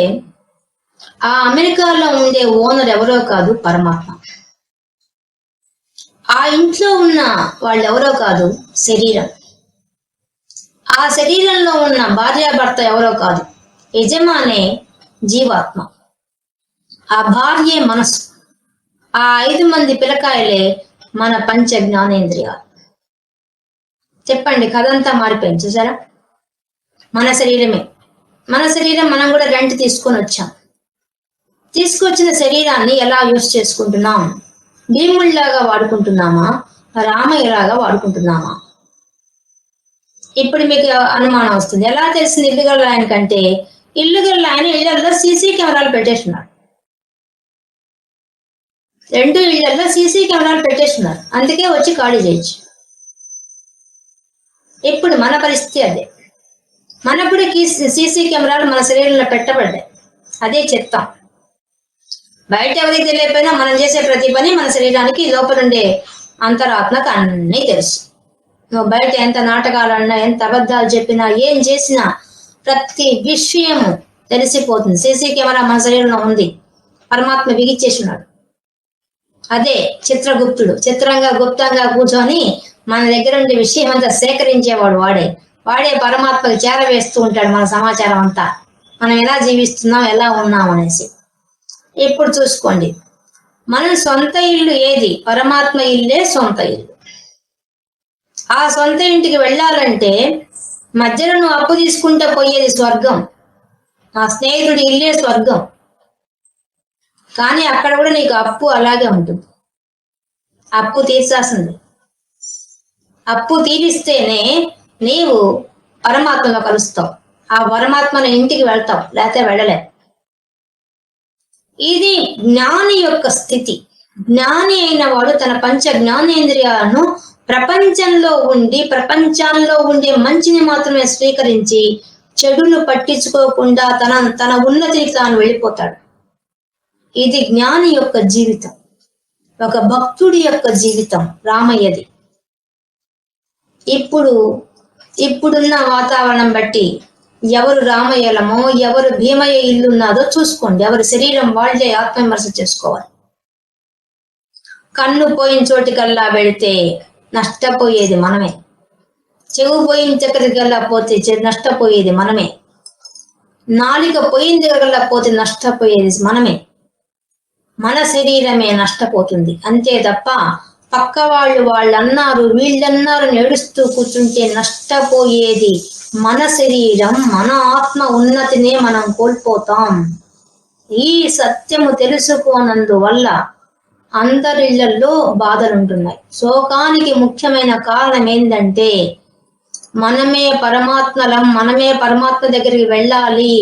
ఆ అమెరికాలో ఉండే ఓనర్ ఎవరో కాదు, పరమాత్మ. ఆ ఇంట్లో ఉన్న వాళ్ళు ఎవరో కాదు, శరీరం. ఆ శరీరంలో ఉన్న భార్యాభర్త ఎవరో కాదు, యజమానే జీవాత్మ. ఆ భార్యే మనసు. ఆ 5 మంది పిల్లకాయలే మన పంచ జ్ఞానేంద్రియాలు. చెప్పండి, కథ అంతా మారిపోయింది చూసారా. మన శరీరమే, మన శరీరం మనం కూడా రెంట్ తీసుకొని వచ్చాం. తీసుకొచ్చిన శరీరాన్ని ఎలా యూస్ చేసుకుంటున్నాం? భీముళ్లాగా వాడుకుంటున్నామా, రామయ్యలాగా వాడుకుంటున్నామా? ఇప్పుడు మీకు అనుమానం వస్తుంది, ఎలా తెలిసింది ఇల్లుగల ఆయన కంటే? ఇల్లుగల ఆయన ఇళ్లలో సీసీ కెమెరాలు పెట్టేస్తున్నారు. 2 ఇళ్లలో సీసీ కెమెరాలు పెట్టేస్తున్నారు, అందుకే వచ్చి ఖాళీ చేయొచ్చు. ఇప్పుడు మన పరిస్థితి అదే. మనప్పుడు సీసీ కెమెరాలు మన శరీరంలో పెట్టబడ్డాయి. అదే చెప్తాం. బయట ఎవరికి తెలియకపోయినా మనం చేసే ప్రతి పని మన శరీరానికి లోపలుండే అంతరాత్మకు అన్నీ తెలుసు. నువ్వు బయట ఎంత నాటకాలు అన్నా, ఎంత అబద్ధాలు చెప్పినా, ఏం చేసినా ప్రతి విషయము తెలిసిపోతుంది. సీసీ కెమెరా మన శరీరంలో ఉంది, పరమాత్మ బిగించేసినాడు. అదే చిత్రగుప్తుడు. చిత్రంగా గుప్తంగా కూర్చొని మన దగ్గర ఉండే విషయం అంతా సేకరించేవాడు వాడే పరమాత్మకి చేరవేస్తూ ఉంటాడు మన సమాచారం అంతా, మనం ఎలా జీవిస్తున్నాం, ఎలా ఉన్నాం అనేసి. ఇప్పుడు చూసుకోండి, మన సొంత ఇల్లు ఏది? పరమాత్మ ఇల్లే సొంత ఇల్లు. ఆ సొంత ఇంటికి వెళ్ళాలంటే మధ్యలో నువ్వు అప్పు తీసుకుంటే పోయేది స్వర్గం. నా స్నేహితుడి ఇల్లే స్వర్గం. కానీ అక్కడ కూడా నీకు అప్పు అలాగే ఉంటుంది. అప్పు తీర్చాల్సింది. అప్పు తీరిస్తేనే నీవు పరమాత్మలో కలుస్తావు. ఆ పరమాత్మను ఇంటికి వెళ్తావు, లేకపోతే వెళ్ళలేవు. ఇది జ్ఞాని యొక్క స్థితి. జ్ఞాని అయిన వాడు తన పంచ జ్ఞానేంద్రియాలను ప్రపంచంలో ఉండే మంచిని మాత్రమే స్వీకరించి చెడును పట్టించుకోకుండా తన ఉన్నతికి తాను వెళ్ళిపోతాడు. ఇది జ్ఞాని యొక్క జీవితం, ఒక భక్తుడి యొక్క జీవితం రామయ్యది. ఇప్పుడున్న వాతావరణం బట్టి ఎవరు రామయ్యలమో, ఎవరు భీమయ్య ఇల్లున్నదో చూసుకోండి. ఎవరి శరీరం వాళ్ళే ఆత్మవిమర్శ చేసుకోవాలి. కన్ను పోయిన చోటికల్లా వెళితే నష్టపోయేది మనమే. చెవు పోయిన దగ్గరికల్లా పోతే నష్టపోయేది మనమే. నాలిక పోయిన దగ్గరకల్లా పోతే నష్టపోయేది మనమే. మన శరీరమే నష్టపోతుంది అంతే తప్ప పక్క వాళ్ళన్నారు వీళ్ళన్నారు ఏడుస్తూ కూర్చుంటే నష్టపోయేది మన శరీరం, మన ఆత్మ ఉన్నతినే మనం కోల్పోతాం. ఈ సత్యము తెలుసుకోనందువల్ల అందరిళ్లలో బాధలుంటున్నాయి. శోకానికి ముఖ్యమైన కారణం ఏంటంటే మనమే పరమాత్మలం, మనమే పరమాత్మ దగ్గరికి వెళ్ళాలి.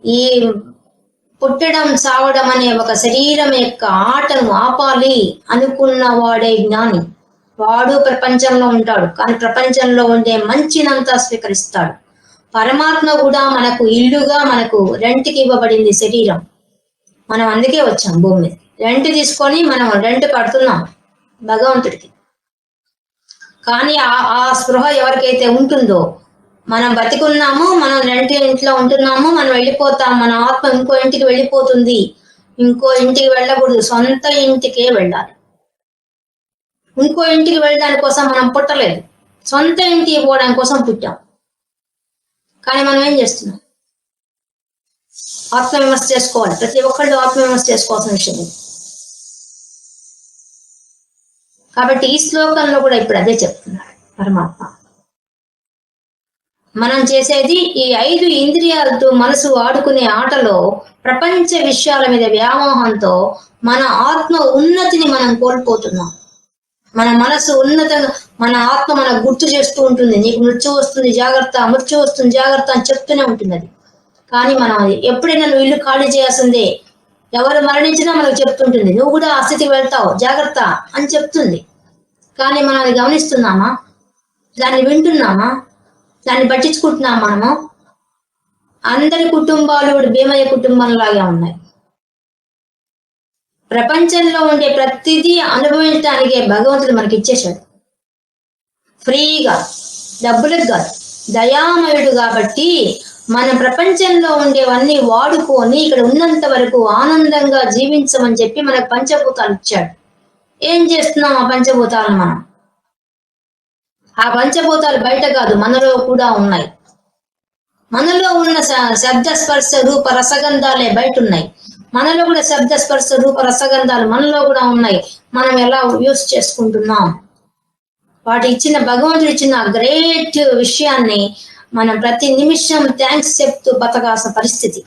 ఈ పుట్టడం చావడం అనే ఒక శరీరం యొక్క ఆటను ఆపాలి అనుకున్న వాడే జ్ఞాని. వాడు ప్రపంచంలో ఉంటాడు, కానీ ప్రపంచంలో ఉండే మంచినంతా స్వీకరిస్తాడు. పరమాత్మ కూడా మనకు ఇల్లుగా, మనకు రెంట్కి ఇవ్వబడింది శరీరం. మనం అందుకే వచ్చాం భూమి మీద. రెంట్ తీసుకొని మనం రెంట్ కడుతున్నాం భగవంతుడికి. కానీ ఆ స్పృహ ఎవరికైతే ఉంటుందో, మనం బతికున్నాము, మనం రెంట్ ఇంట్లో ఉంటున్నాము, మనం వెళ్ళిపోతాం, మన ఆత్మ ఇంకో ఇంటికి వెళ్ళిపోతుంది. ఇంకో ఇంటికి వెళ్ళకూడదు, సొంత ఇంటికే వెళ్ళాలి. ఇంకో ఇంటికి వెళ్ళడానికి కోసం మనం పుట్టలేదు, సొంత ఇంటికి పోవడానికి కోసం పుట్టాం. కానీ మనం ఏం చేస్తున్నాం? ఆత్మవిమర్శ చేసుకోవాలి. ప్రతి ఒక్కళ్ళు ఆత్మవిమర్శ చేసుకోవాల్సిన విషయం ఇది. కాబట్టి ఈ శ్లోకంలో కూడా ఇప్పుడు అదే చెప్తున్నాడు పరమాత్మ. మనం చేసేది ఈ 5 ఇంద్రియాలతో మనసు ఆడుకునే ఆటలో ప్రపంచ విషయాల మీద వ్యామోహంతో మన ఆత్మ ఉన్నతిని మనం కోల్పోతున్నాం. మన మనసు ఉన్నతంగా మన ఆత్మ మనకు గుర్తు చేస్తూ ఉంటుంది, నీకు మృత్యు వస్తుంది జాగ్రత్త, మృత్యు వస్తుంది జాగ్రత్త అని చెప్తూనే ఉంటుంది అది. కానీ మనం అది ఎప్పుడైనా నువ్వు ఇల్లు ఖాళీ చేయాల్సిందే, ఎవరు మరణించినా మనకు చెప్తుంటుంది, నువ్వు కూడా ఆ స్థితికి వెళ్తావు జాగ్రత్త అని చెప్తుంది. కానీ మనం అది గమనిస్తున్నామా? దాన్ని వింటున్నామా? దాన్ని పట్టించుకుంటున్నామా? మనము అందరి కుటుంబాలు ఇప్పుడు భీమయ్య కుటుంబంలాగే ఉన్నాయి. ప్రపంచంలో ఉండే ప్రతిదీ అనుభవించడానికే భగవంతుడు మనకి ఇచ్చేశాడు ఫ్రీగా, డబ్బులకు కాదు. దయామయుడు కాబట్టి మన ప్రపంచంలో ఉండేవన్నీ వాడుకొని ఇక్కడ ఉన్నంత వరకు ఆనందంగా జీవించమని చెప్పి మనకు పంచభూతాలు ఇచ్చాడు. ఏం చేస్తున్నాం ఆ పంచభూతాలను మనం? ఆ పంచభూతాలు బయట కాదు, మనలో కూడా ఉన్నాయి. మనలో ఉన్న శబ్ద స్పర్శ రూప రసగంధాలే బయట ఉన్నాయి. మనలో కూడా శబ్ద స్పర్శ రూప రసగంధాలు మనలో కూడా ఉన్నాయి. మనం ఎలా యూస్ చేసుకుంటున్నాం? వాటి ఇచ్చిన భగవంతుడు ఇచ్చిన గ్రేట్ విషయాన్ని మనం ప్రతి నిమిషం థ్యాంక్స్ చెప్తూ బతకాల్సిన పరిస్థితి.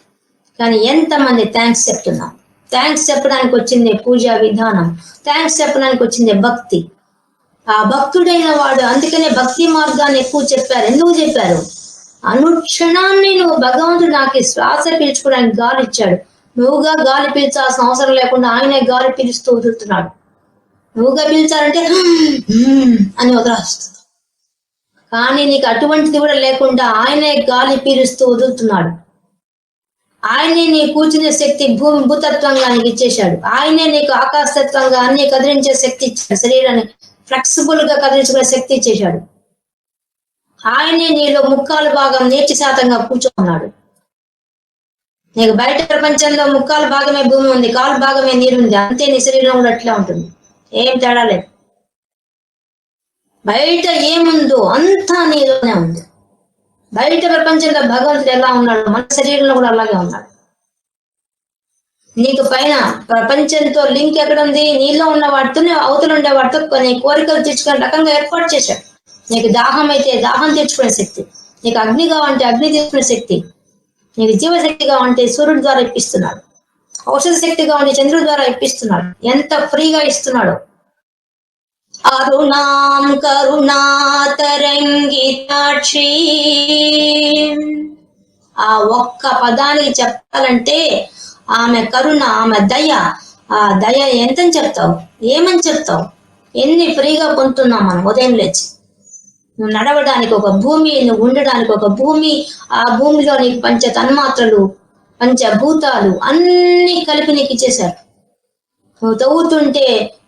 కానీ ఎంతమంది థ్యాంక్స్ చెప్తున్నాం? థ్యాంక్స్ చెప్పడానికి వచ్చిందే పూజా విధానం, థ్యాంక్స్ చెప్పడానికి వచ్చిందే భక్తి. ఆ భక్తుడైన వాడు అందుకనే భక్తి మార్గాన్ని ఎక్కువ చెప్పారు. ఎందుకు చెప్పారు? అనుక్షణాన్ని నువ్వు భగవంతుడు నాకు శ్వాస పీల్చుకోవడానికి గాలి ఇచ్చాడు, నువ్వుగా గాలి పీల్చాల్సిన అవసరం లేకుండా ఆయనే గాలి పీలుస్తూ వదులుతున్నాడు. నువ్వుగా పీల్చాలంటే అని వదిలేస్తుంది. కానీ నీకు అటువంటిది కూడా లేకుండా ఆయనే గాలి పీలుస్తూ వదులుతున్నాడు. ఆయనే నీ కూర్చునే శక్తి భూతత్వంగా నీకు ఇచ్చేశాడు. ఆయనే నీకు ఆకాశతత్వంగా అన్ని కదిలించే శక్తి ఇచ్చాడు. శరీరాన్ని ఫ్లెక్సిబుల్ గా కదిలించుకునే శక్తి ఇచ్చేశాడు. ఆయనే నీలో 3/4 భాగం నీటి శాతంగా కూర్చోన్నాడు. నీకు బయట ప్రపంచంలో 3/4 భాగమే భూమి ఉంది, 1/4 భాగమే నీరుంది. అంతే నీ శరీరం కూడా అట్లా ఉంటుంది, ఏం తేడా లేదు. బయట ఏముందో అంతా నీలోనే ఉంది. బయట ప్రపంచంలో భగవంతుడు ఎలా ఉన్నాడు, మన శరీరంలో కూడా అలాగే ఉన్నాడు. నీకు పైన ప్రపంచంతో లింక్ ఎక్కడ ఉంది? నీలో ఉన్న వాటితోనే అవతల ఉండే వాటితో కొన్ని కోరికలు తీర్చుకునే రకంగా ఏర్పాటు చేశాడు. నీకు దాహం అయితే దాహం తీర్చుకునే శక్తి, నీకు అగ్ని కావంటే అగ్ని తీర్చుకునే శక్తి, నీకు జీవశక్తిగా ఉంటే సూర్యుడి ద్వారా ఇప్పిస్తున్నాడు, ఔషధ శక్తిగా ఉంటే చంద్రుడి ద్వారా ఇప్పిస్తున్నాడు. ఎంత ఫ్రీగా ఇస్తున్నాడు. అరుణాం కరుణాతరంగితాక్షి, ఆ ఒక్క పదానికి చెప్పాలంటే ఆమె కరుణ, ఆమె దయ. ఆ దయ ఎంతని చెప్తావు, ఏమని చెప్తావు? ఎన్ని ఫ్రీగా పొందుతున్నాం మనం ఉదయం లేచి. నువ్వు నడవడానికి ఒక భూమి, నువ్వు ఉండడానికి ఒక భూమి, ఆ భూమిలో నీకు పంచ తన్మాత్రలు, పంచభూతాలు అన్ని కలిపి నీకు ఇచ్చేశారు. నువ్వు తవ్వుతుంటే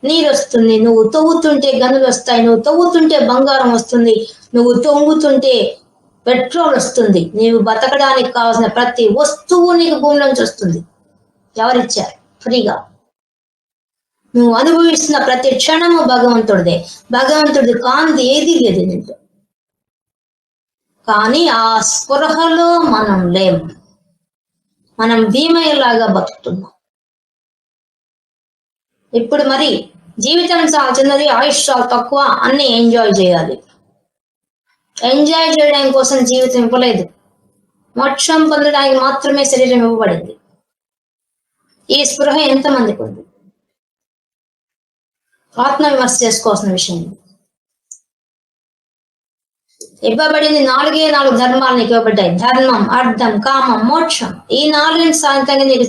నీరు వస్తుంది, నువ్వు తవ్వుతుంటే గనులు వస్తాయి, నువ్వు తవ్వుతుంటే బంగారం వస్తుంది, నువ్వు తవ్వుతుంటే పెట్రోల్ వస్తుంది. నీవు బతకడానికి కావాల్సిన ప్రతి వస్తువు నీకు భూమిలోంచి వస్తుంది. ఎవరిచ్చారు? ఫ్రీగా. నువ్వు అనుభవిస్తున్న ప్రతి క్షణము భగవంతుడిదే. భగవంతుడి కాంతి ఏది లేదు నీతో. కానీ ఆ స్పృహలో మనం లేము. మనం భీమయ్యలాగా బతుకుతున్నాం. ఇప్పుడు మరి జీవితం చాలా చిన్నది, ఆయుష్ చాలా తక్కువ, అన్ని ఎంజాయ్ చేయాలి. ఎంజాయ్ చేయడం కోసం జీవితం ఇవ్వలేదు, మోక్షం పొందడానికి మాత్రమే శరీరం ఇవ్వబడింది. ఈ స్పృహ ఎంతమందికి ఉంది? ఆత్మవిమర్శ చేసుకోవాల్సిన విషయం. ఇవ్వబడింది 4 ధర్మాలు నీకు ఇవ్వబడ్డాయి. ధర్మం, అర్థం, కామం, మోక్షం. ఈ 4 సాంతంగా నీకు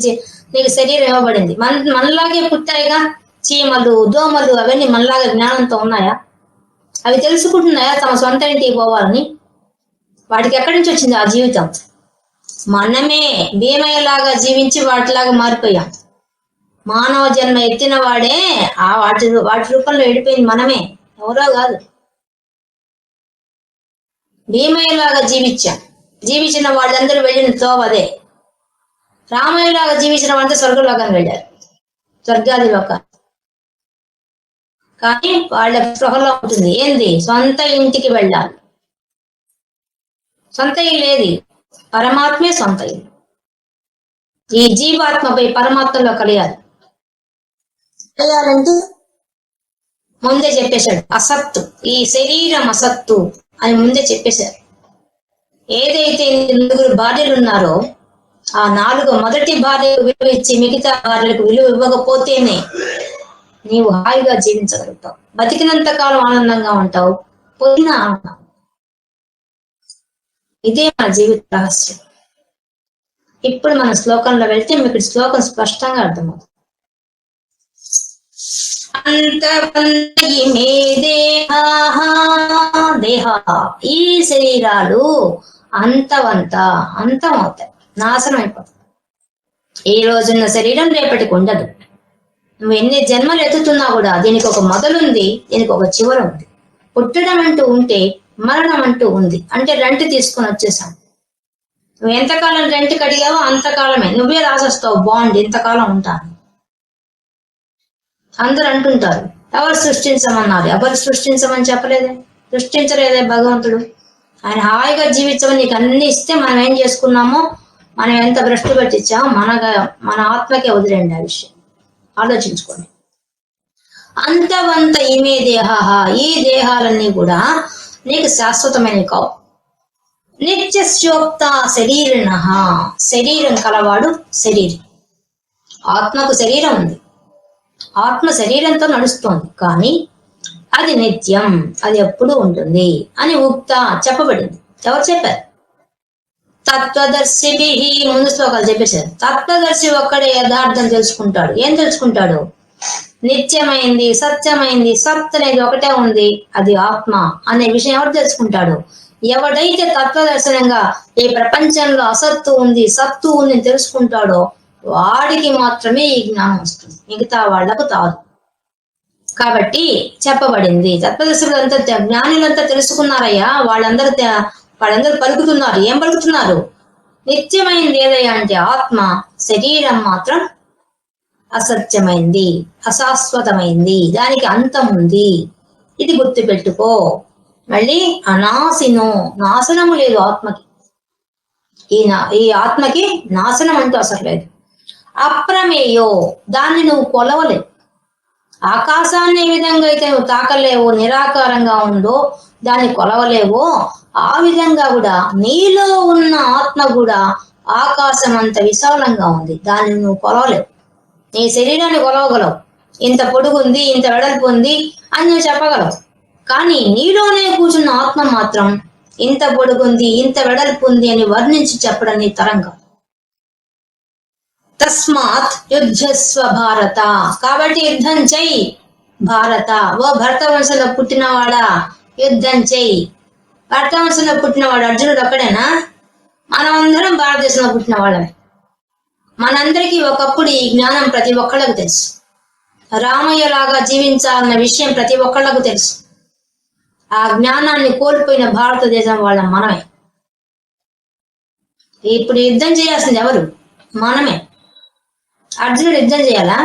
శరీరం ఇవ్వబడింది. మనలాగే పుట్టాయిగా చీమలు, దోమలు, అవన్నీ మనలాగా జ్ఞానంతో ఉన్నాయా? అవి తెలుసుకుంటున్నాయా తమ సొంత ఇంటికి పోవాలని? వాటికి ఎక్కడి నుంచి వచ్చింది ఆ జీవితం? మనమే భీమయ్యలాగా జీవించి వాటిలాగా మారిపోయాం. మానవ జన్మ ఎత్తిన వాడే ఆ వాటి రూపంలో వెళ్ళిపోయింది మనమే, ఎవరో కాదు. భీమయ్యలాగా జీవించిన వాళ్ళందరూ వెళ్ళిన తోవదే. రామయ్యలాగా జీవించిన వాళ్ళంతా స్వర్గలోకానికి వెళ్ళారు, స్వర్గాది లోకాలు. కానీ వాళ్ళ స్పృహలో ఉంటుంది ఏంది? సొంత ఇంటికి వెళ్ళాలి. సొంత ఇల్లు ఏది? పరమాత్మే సొంత ఇల్లు. ఈ జీవాత్మపై పరమాత్మలో కలియాలి. కలియాలంటే ముందే చెప్పేశాడు, అసత్తు, ఈ శరీరం అసత్తు అని ముందే చెప్పేశారు. ఏదైతే 4 భార్యలు ఉన్నారో ఆ 4 మొదటి భార్యకు విలువ ఇచ్చి మిగతా భార్యలకు విలువ ఇవ్వకపోతేనే నీవు హాయిగా జీవించగలుగుతావు. బతికినంత కాలం ఆనందంగా ఉంటావు, పోయిన ఆనందం. ఇదే మన జీవిత రహస్యం. ఇప్పుడు మన శ్లోకంలో వెళ్తే మీకు శ్లోకం స్పష్టంగా అర్థమవుతుంది. అంతవంతయిమే దేహ, ఈ శరీరాలు అంతమవుతాయి, నాశనం అయిపోతాయి. ఈ రోజున్న శరీరం రేపటికి ఉండదు. నువ్వు ఎన్ని జన్మలు ఎత్తుతున్నా కూడా దీనికి ఒక మొదలుంది, దీనికి ఒక చివర ఉంది. పుట్టడం అంటూ ఉంటే మరణం అంటూ ఉంది. అంటే రెంట్ తీసుకొని వచ్చేసాం. నువ్వు ఎంతకాలం రెంట్కి అడిగావో అంతకాలమే. నువ్వే రాసొస్తావు బాండ్, ఇంతకాలం ఉంటాను. అందరు అంటుంటారు ఎవరు సృష్టించమన్నారు, ఎవరు సృష్టించమని చెప్పలేదే, సృష్టించలేదే భగవంతుడు. ఆయన హాయిగా జీవించమని నీకు అన్ని ఇస్తే మనం ఏం చేసుకున్నామో, మనం ఎంత భ్రష్టు పెట్టించామో మన ఆత్మకే వదిలేండి. ఆ విషయం ఆలోచించుకోండి. అంతవంత ఇమే దేహ, ఈ దేహాలన్నీ కూడా నీకు శాశ్వతమైనవి కావు. నిత్యస్యోక్త శరీరిణ, శరీరం కలవాడు శరీరం. ఆత్మకు శరీరం ఉంది, ఆత్మ శరీరంతో నడుస్తోంది, కానీ అది నిత్యం, అది ఎప్పుడూ ఉంటుంది అని ఉక్త చెప్పబడింది. ఎవరు చెప్పారు? తత్వదర్శిభి. ముందు శ్లోకాలు చెప్పేశారు. తత్వదర్శి ఒక్కడే యథార్థం తెలుసుకుంటాడు. ఏం తెలుసుకుంటాడు? నిత్యమైంది, సత్యమైంది, సత్ అనేది ఒకటే ఉంది, అది ఆత్మ అనే విషయం ఎవరు తెలుసుకుంటాడు? ఎవడైతే తత్వదర్శనంగా ఈ ప్రపంచంలో అసత్తు ఉంది, సత్తు ఉంది తెలుసుకుంటాడో వాడికి మాత్రమే ఈ జ్ఞానం వస్తుంది, మిగతా వాళ్లకు కాదు. కాబట్టి చెప్పబడింది. తత్వదర్శకులంతా జ్ఞానులంతా తెలుసుకున్నారయ్యా, వాళ్ళందరూ పలుకుతున్నారు. ఏం పలుకుతున్నారు? నిత్యమైంది ఏదయ్యా అంటే ఆత్మ, శరీరం మాత్రం అసత్యమైంది, అశాశ్వతమైంది, దానికి అంతం ఉంది. ఇది గుర్తుపెట్టుకో. మళ్ళీ అనాశినో, నాశనము లేదు ఆత్మకి. ఈ ఆత్మకి నాశనం అంటూ అసలు లేదు. అప్రమేయో, దాన్ని నువ్వు కొలవలేవు. ఆకాశాన్ని ఏ విధంగా అయితే నువ్వు తాకలేవో, నిరాకారంగా ఉందో దాన్ని కొలవలేవో, ఆ విధంగా కూడా నీలో ఉన్న ఆత్మ కూడా ఆకాశం అంత విశాలంగా ఉంది, దాన్ని నువ్వు కొలవలేవు. నీ శరీరాన్ని కొలవగలవు, ఇంత పొడుగు ఉంది, ఇంత వెడల్పు ఉంది అని నువ్వు చెప్పగలవు. కానీ నీలోనే కూర్చున్న ఆత్మ మాత్రం ఇంత పొడుగుంది, ఇంత వెడల్పు ఉంది అని వర్ణించి చెప్పడం నీ తరం కాదు. తస్మాత్ యుద్ధస్వ భారత, కాబట్టి యుద్ధం చెయ్యి భారత. ఓ భరత వంశంలో పుట్టినవాడా, యుద్ధం చెయ్యి. భరత వంశంలో పుట్టినవాడు అర్జునుడు ఒక్కడేనా? మనమందరం భారతదేశంలో పుట్టిన వాళ్ళమే. మనందరికీ ఒకప్పుడు ఈ జ్ఞానం ప్రతి ఒక్కళ్ళకు తెలుసు. రామయ్య లాగా జీవించాలన్న విషయం ప్రతి ఒక్కళ్ళకు తెలుసు. ఆ జ్ఞానాన్ని కోల్పోయిన భారతదేశం వాళ్ళ మనమే. ఇప్పుడు యుద్ధం చేయాల్సింది ఎవరు? మనమే. అర్జునుడు యుద్ధం చేయాలా?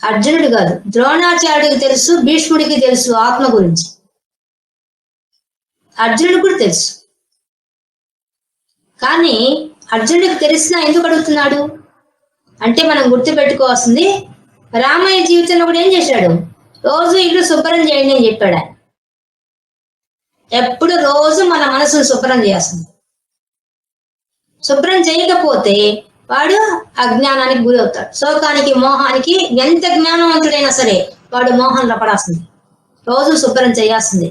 అర్జునుడు కాదు, ద్రోణాచార్యుడికి తెలుసు, భీష్ముడికి తెలుసు ఆత్మ గురించి. అర్జునుడికి కూడా తెలుసు. కానీ అర్జునుడికి తెలిసినా ఎందుకు అడుగుతున్నాడు అంటే, మనం గుర్తుపెట్టుకోవాల్సింది, రామయ్య జీవితంలో కూడా ఏం చేశాడు? రోజు ఇల్లు శుభ్రం చేయండి అని చెప్పాడు ఆయన. ఎప్పుడు రోజు మన మనసును శుభ్రం చేయాల్సింది. శుభ్రం చేయకపోతే వాడు అజ్ఞానానికి గురి అవుతాడు, శోకానికి, మోహానికి. ఎంత జ్ఞానవంతుడైనా సరే వాడు మోహంలో పడాల్సింది. రోజు శుభ్రం చేయాల్సింది.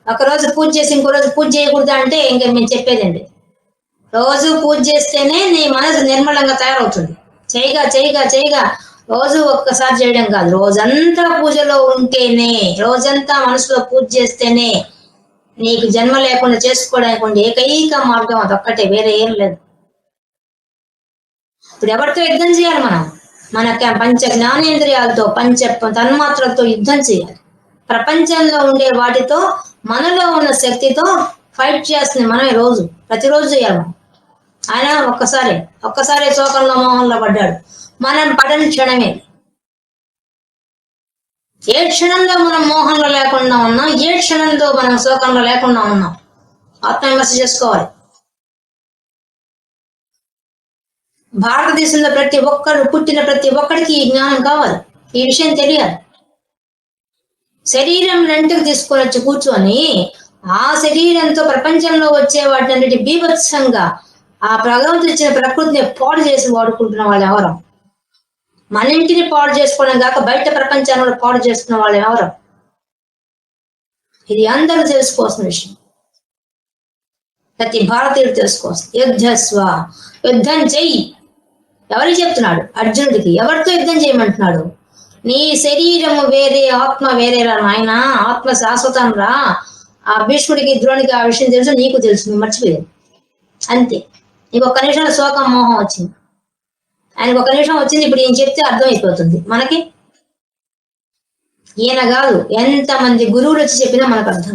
ఒకరోజు పూజ చేసి ఇంకో రోజు పూజ చేయకూడదు అంటే ఇంకా మేము చెప్పేదండి. రోజు పూజ చేస్తేనే నీ మనసు నిర్మలంగా తయారవుతుంది. చేయగా చేయగా చేయగా రోజు ఒక్కసారి చేయడం కాదు, రోజంతా పూజలో ఉంటేనే, రోజంతా మనసులో పూజ చేస్తేనే నీకు జన్మ లేకుండా చేసుకోవడానికి ఏకైక మార్గం అదొక్కటే, వేరే ఏం లేదు. ఇప్పుడు ఎవరితో యుద్ధం చేయాలి? మన పంచ జ్ఞానేంద్రియాలతో, పంచ తన్మాత్రలతో యుద్ధం చేయాలి. ప్రపంచంలో ఉండే వాటితో, మనలో ఉన్న శక్తితో ఫైట్ చేస్తుంది మనమే. ప్రతిరోజు చేయాలి మనం. ఆయన ఒక్కసారి శోకంలో మోహంలో పడ్డాడు. మనం పడని క్షణమే. ఏ క్షణంలో మనం మోహంలో లేకుండా ఉన్నాం, ఏ క్షణంలో మనం శోకంలో లేకుండా ఉన్నాం, ఆత్మవిమర్శ చేసుకోవాలి. భారతదేశంలో పుట్టిన ప్రతి ఒక్కడికి ఈ జ్ఞానం కావాలి, ఈ విషయం తెలియాలి. శరీరం రెంట్కి తీసుకొని వచ్చి కూర్చొని ఆ శరీరంతో ప్రపంచంలో వచ్చే వాటిని బీభత్సంగా ఆ భగవంతుడు ఇచ్చిన ప్రకృతిని పాడు చేసి వాడుకుంటున్న వాళ్ళు ఎవరు? మన ఇంటిని పాడు చేసుకోవడం కాక బయట ప్రపంచాన్ని కూడా పాడు చేసుకున్న వాళ్ళు ఎవరు? ఇది అందరూ తెలుసుకోవాల్సిన విషయం. ప్రతి భారతీయుడు తెలుసుకోవాల్సింది. యుద్ధస్వ, యుద్ధం చెయ్యి. ఎవరికి చెప్తున్నాడు? అర్జునుడికి. ఎవరితో యుద్ధం చేయమంటున్నాడు? నీ శరీరము వేరే, ఆత్మ వేరేరా నాయన. ఆత్మ శాశ్వతం రా. ఆ భీష్ముడికి ద్రోణికి ఆ విషయం తెలుసు, నీకు తెలుసు, నువ్వు మర్చిపోయావు అంతే. నీకు ఒక్క నిమిషంలో శోకం మోహం వచ్చింది, ఆయనకు ఒక నిమిషం వచ్చింది. ఇప్పుడు ఈయన చెప్తే అర్థమైపోతుంది మనకి. ఈయన కాదు, ఎంతమంది గురువులు వచ్చి చెప్పినా మనకు అర్థం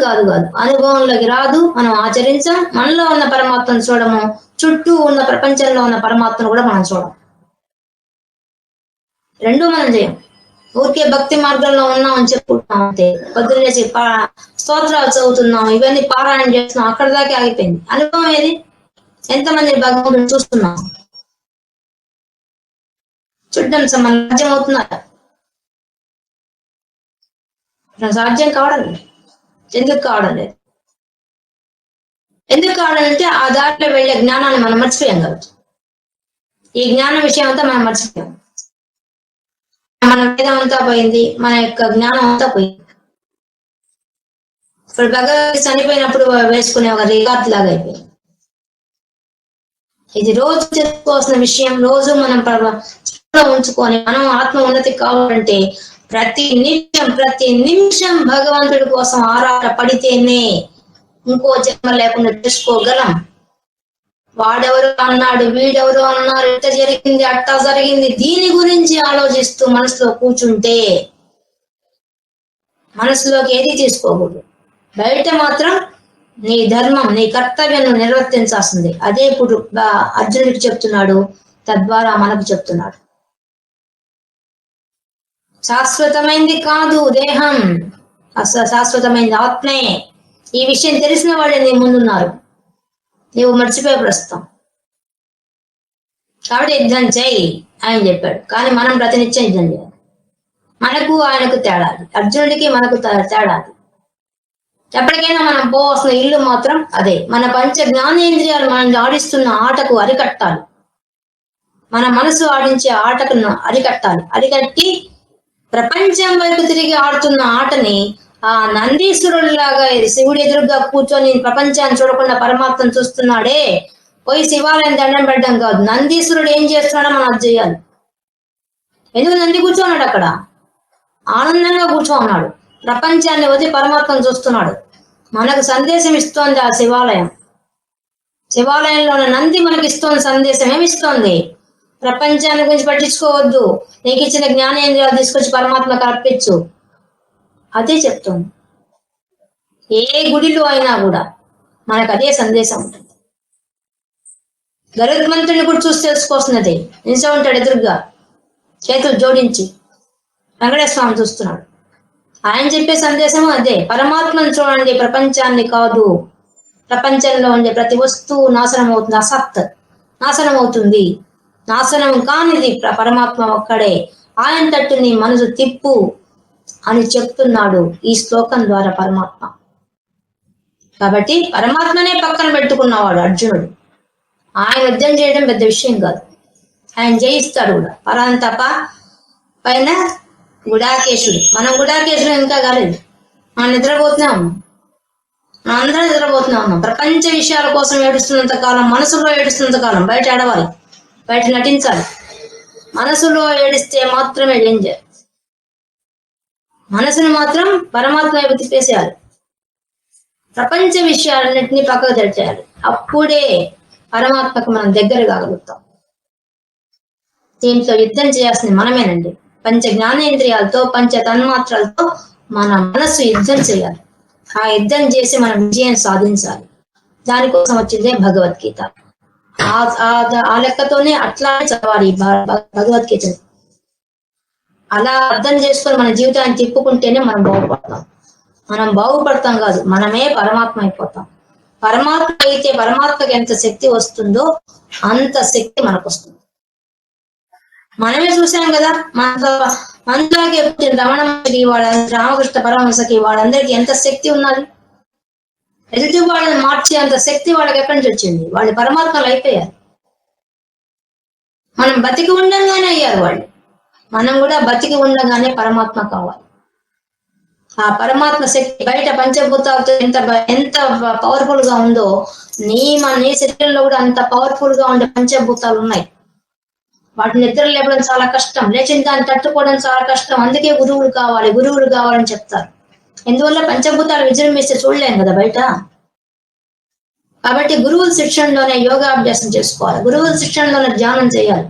కాదు. అనుభవంలోకి రాదు. మనం ఆచరించాం. మనలో ఉన్న పరమాత్మను చూడము, చుట్టూ ఉన్న ప్రపంచంలో ఉన్న పరమాత్మను కూడా మనం చూడం. రెండూ మనం చేయం. ఊరికే భక్తి మార్గంలో ఉన్నాం అని చెప్పుకుంటున్నాం అంతే. పొద్దున్నేసి స్తోత్రాలు చదువుతున్నాం, ఇవన్నీ పారాయణ చేస్తున్నాం, అక్కడ దాకా ఆగిపోయింది. అనుభవం ఏది? ఎంతమంది భగవంతుని చూస్తున్నాం? చూడడం మన సాధ్యం అవుతున్నారా? సాధ్యం కావడం లేదు. ఎందుకు కావడం లేదు? ఎందుకు కావడం అంటే ఆ దారిలో వెళ్ళే జ్ఞానాన్ని మనం మర్చిపోయాం కాబట్టి. ఈ జ్ఞానం విషయం అంతా మనం మర్చిపోయాం. మన వేదం అంతా పోయింది, మన యొక్క జ్ఞానం అంతా పోయింది. ఇప్పుడు భగవద్గీత చనిపోయినప్పుడు వేసుకునే ఒక రికార్డ్ లాగా అయిపోయింది. ఇది రోజు తెలుసుకోవాల్సిన విషయం. రోజు మనం ఉంచుకొని మనం ఆత్మ ఉన్నతి కావాలంటే ప్రతి నిమిషం భగవంతుడి కోసం ఆరాట పడితేనే ఇంకో జన్మ లేకుండా తెలుసుకోగలం. వాడెవరు అన్నాడు, వీడెవరు అన్నారు, ఇట్ట జరిగింది, అట్టా జరిగింది, దీని గురించి ఆలోచిస్తూ మనసులో కూర్చుంటే మనసులోకి ఏది తీసుకోకూడదు. బయట మాత్రం నీ ధర్మం, నీ కర్తవ్యం నిర్వర్తించాల్సింది. అదే ఇప్పుడు అర్జునుడికి చెప్తున్నాడు, తద్వారా మనకు చెప్తున్నాడు. శాశ్వతమైంది కాదు దేహం, శాశ్వతమైంది ఆత్మే. ఈ విషయం తెలిసిన వాళ్ళే నీ ముందున్నారు, నీవు మర్చిపోయే ప్రస్తుతం. కాబట్టి యుద్ధం చేయి ఆయన చెప్పాడు. కానీ మనం ప్రతినిత్యం యుద్ధం చేయాలి. మనకు ఆయనకు తేడాది, అర్జునుడికి మనకు తేడాది. ఎప్పటికైనా మనం పోవాల్సిన ఇల్లు మాత్రం అదే. మన పంచ జ్ఞానేంద్రియాలు మనల్ని ఆడిస్తున్న ఆటకు అరికట్టాలి. మన మనసు ఆడించే ఆటకు అరికట్టాలి. అరికట్టి ప్రపంచం వైపు తిరిగి ఆడుతున్న ఆటని ఆ నందీశ్వరుడిలాగా శివుడి ఎదురుగా కూర్చొని ప్రపంచాన్ని చూడకుండా పరమాత్మను చూస్తున్నాడే, పోయి శివాలయం దండం పెట్టడం కాదు. నందీశ్వరుడు ఏం చేస్తున్నాడో మనం అది చేయాలి. ఎందుకు నంది కూర్చోన్నాడు అక్కడ? ఆనందంగా కూర్చోన్నాడు. ప్రపంచాన్ని వదిలి పరమాత్మను చూస్తున్నాడు. మనకు సందేశం ఇస్తోంది ఆ శివాలయం. శివాలయంలో ఉన్న నంది మనకి ఇస్తోంది సందేశం. ఏమిస్తోంది? ప్రపంచాన్ని గురించి పట్టించుకోవద్దు, నీకు ఇచ్చిన జ్ఞానేంద్రియాలు తీసుకొచ్చి పరమాత్మకు అర్పించు. అదే చెప్తోంది. ఏ గుడిలో అయినా కూడా మనకు అదే సందేశం ఉంటుంది. గరుత్మంతుడిని కూడా చూసి తెలుసుకోవాల్సినది. నిలిచే ఉంటాడు ఎదురుగా చేతులు జోడించి, వెంకటేశ్వర స్వామి చూస్తున్నాడు. ఆయన చెప్పే సందేశం అదే. పరమాత్మను చూడండి, ప్రపంచాన్ని కాదు. ప్రపంచంలో ఉండే ప్రతి వస్తువు నాశనం అవుతుంది, అసత్ నాశనం అవుతుంది. నాశనం కానిది పరమాత్మ ఒక్కడే. ఆయన తట్టు నీ మనసు తిప్పు అని చెప్తున్నాడు ఈ శ్లోకం ద్వారా పరమాత్మ. కాబట్టి పరమాత్మనే పక్కన పెట్టుకున్నవాడు అర్జునుడు. ఆయన యుద్ధం చేయడం పెద్ద విషయం కాదు, ఆయన జయిస్తాడు కూడా. పరంతప పైన గుడాకేశుడు. మనం గుడాకేశుడు ఇంకా కాలేదు, మనం నిద్రపోతూనే ఉన్నాం. మనం అందరం నిద్రపోతూనే ఉన్నాం. ప్రపంచ విషయాల కోసం ఏడుస్తున్నంత కాలం, మనసులో ఏడుస్తున్నంత కాలం బయట ఏడవాలి, బయట నటించాలి. మనసులో ఏడిస్తే మాత్రమే డేంజర్. మనసును మాత్రం పరమాత్మ వైపు తిప్పేసేయాలి. ప్రపంచ విషయాలన్నింటినీ పక్కకు తెచ్చేయాలి. అప్పుడే పరమాత్మకు మనం దగ్గర కాగలుగుతాం. దీంట్లో యుద్ధం చేయాల్సింది మనమేనండి. పంచ జ్ఞానేంద్రియాలతో, పంచ తన్మాత్రలతో మన మనసు యుద్ధం చేయాలి. ఆ యుద్ధం చేసి మనం విజయం సాధించాలి. దానికోసం వచ్చిందే భగవద్గీత. ఆ లెక్కతోనే అట్లానే చదవాలి భగవద్గీతని. అలా అర్థం చేసుకొని మన జీవితాన్ని తిప్పుకుంటేనే మనం బాగుపడతాం. మనం బాగుపడతాం కాదు, మనమే పరమాత్మ అయిపోతాం. పరమాత్మ అయితే పరమాత్మకి ఎంత శక్తి వస్తుందో అంత శక్తి మనకు వస్తుంది. మనమే చూసాం కదా, మనతో అందులాగే రమణ మహర్షికి రామకృష్ణ పరమహంసకి వాళ్ళందరికీ ఎంత శక్తి ఉన్నది. ఎదుటి వాళ్ళని మార్చే అంత శక్తి వాళ్ళకి ఎక్కడి నుంచి వచ్చింది? వాళ్ళు పరమాత్మలు అయిపోయారు. మనం బతికి ఉండగానే అయ్యారు వాళ్ళు. మనం కూడా బతికి ఉండగానే పరమాత్మ కావాలి. ఆ పరమాత్మ శక్తి బయట పంచభూతాలతో ఎంత పవర్ఫుల్ గా ఉందో నీ శరీరంలో కూడా అంత పవర్ఫుల్ గా ఉండే పంచభూతాలు ఉన్నాయి. వాటి నిద్ర లేవడం చాలా కష్టం, లేచిన దాన్ని తట్టుకోవడం చాలా కష్టం. అందుకే గురువులు కావాలని చెప్తారు. ఎందువల్ల పంచభూతాలు విజృంభిస్తే చూడలేం కదా బయట. కాబట్టి గురువుల శిక్షణలోనే యోగాభ్యాసం చేసుకోవాలి, గురువుల శిక్షణలోనే ధ్యానం చేయాలి.